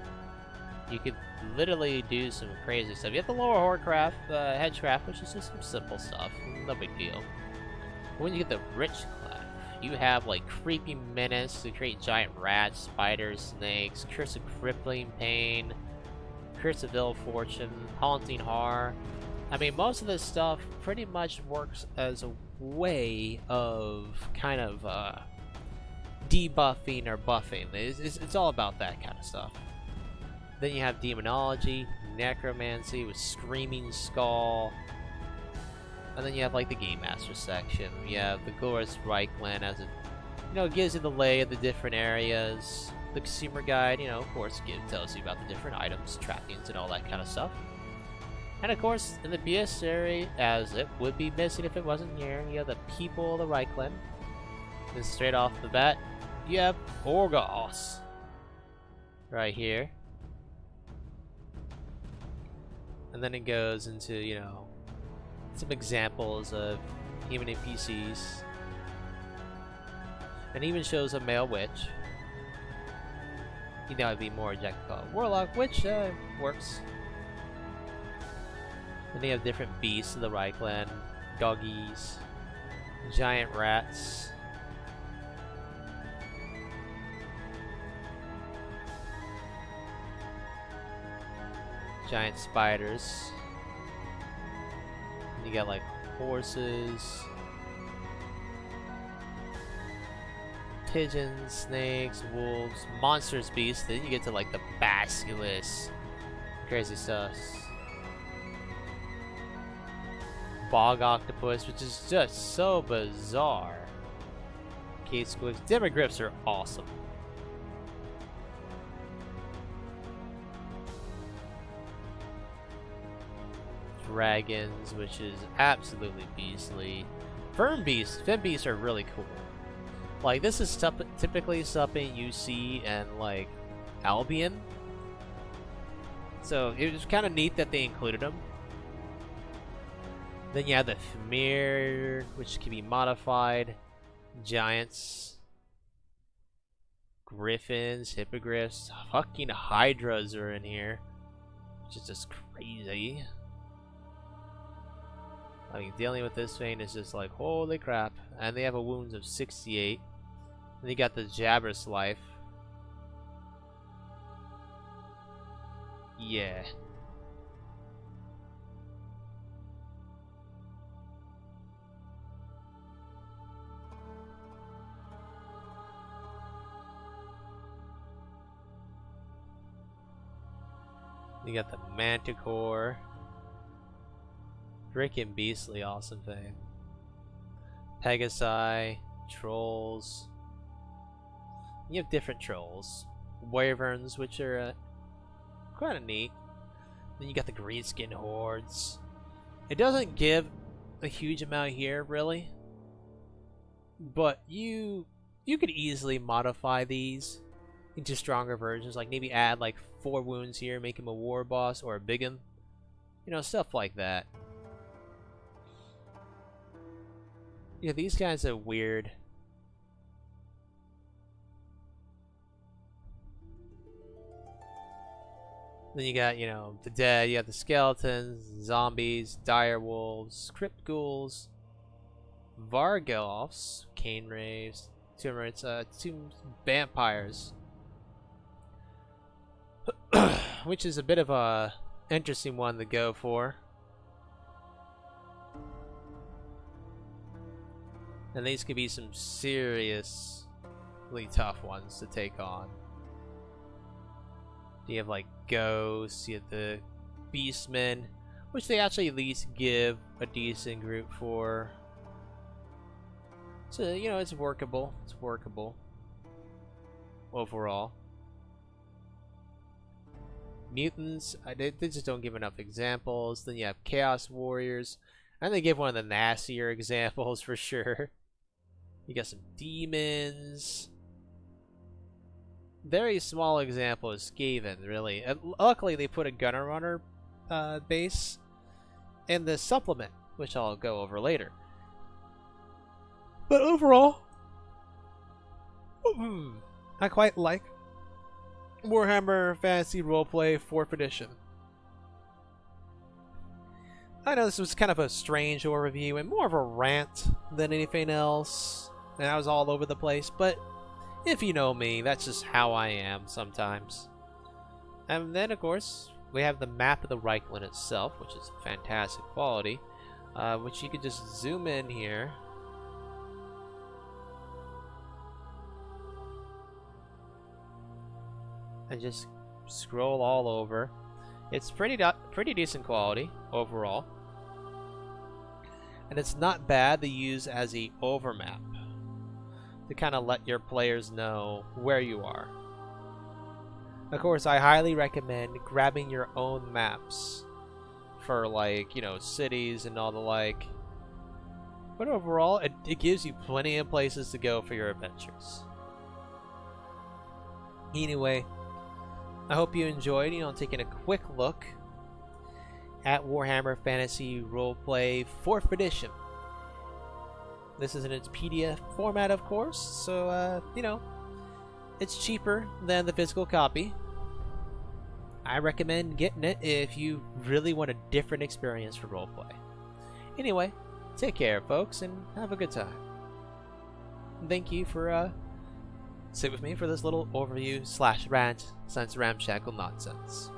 You could literally do some crazy stuff. You have the lower Horcraft, Hedgecraft, which is just some simple stuff, no big deal. But when you get the Witchcraft, you have like creepy menace to create giant rats, spiders, snakes, curse of crippling pain, curse of ill fortune, haunting horror. I mean, most of this stuff pretty much works as a way of kind of debuffing or buffing. It's all about that kind of stuff. Then you have demonology, necromancy with screaming skull, and then you have like the game master section. You have the glorious Reichland as it, you know, gives you the lay of the different areas. The consumer guide, you know, of course, tells you about the different items, trappings, and all that kind of stuff. And of course, in the bestiary, as it would be missing if it wasn't here, you have the people of the Reichland. Then straight off the bat, you have Orgos right here. And then it goes into, you know, some examples of human NPCs. And even shows a male witch. You know, it'd be more Jackal Warlock, which works. Then they have different beasts of the Reichland, doggies, giant rats. Giant spiders. And you got like horses, pigeons, snakes, wolves, monsters, beasts. Then you get to like the basilisk, crazy stuff. Bog octopus, which is just so bizarre. Cave squids. Demogryphs are awesome. Dragons, which is absolutely beastly. Fern beasts are really cool. Like, this is typically something you see in like Albion, so it was kind of neat that they included them. Then you have the Fimir, which can be modified. Giants, griffins, hippogriffs, fucking hydras are in here, which is just crazy. Like, dealing with this thing is just like, holy crap. And they have a wounds of 68. Then you got the Jabber's Life. Yeah. You got the Manticore. Freaking beastly awesome thing. Pegasi, trolls. You have different trolls. Wyverns, which are kind of neat. Then you got the greenskin hordes. It doesn't give a huge amount here, really. But you could easily modify these into stronger versions. Like maybe add like 4 wounds here, make him a war boss or a big one. You know, stuff like that. Yeah, these guys are weird. Then you got, you know, the dead, you have the skeletons, zombies, dire wolves, crypt ghouls, Vargoths, cane raves, two vampires. Which is a bit of a interesting one to go for. And these could be some seriously tough ones to take on. You have like ghosts, you have the beastmen, which they actually at least give a decent group for. So, you know, it's workable. It's workable overall. Mutants, they just don't give enough examples. Then you have Chaos Warriors, and they give one of the nastier examples for sure. You got some demons. Very small example is Skaven, really. And luckily, they put a Gunner Runner base in the supplement, which I'll go over later. But overall, I quite like Warhammer Fantasy Roleplay 4th Edition. I know this was kind of a strange overview and more of a rant than anything else, and I was all over the place, but if you know me, that's just how I am sometimes. And then, of course, we have the map of the Reichland itself, which is fantastic quality, which you can just zoom in here. And just scroll all over. It's pretty decent quality overall. And it's not bad to use as a overmap to kind of let your players know where you are. Of course, I highly recommend grabbing your own maps for, like, you know, cities and all the like. But overall, it gives you plenty of places to go for your adventures. Anyway, I hope you enjoyed, you know, taking a quick look at Warhammer Fantasy Roleplay 4th Edition. This is in its PDF format, of course, so, you know, it's cheaper than the physical copy. I recommend getting it if you really want a different experience for roleplay. Anyway, take care, folks, and have a good time. Thank you for, sit with me for this little overview / rant since ramshackle nonsense.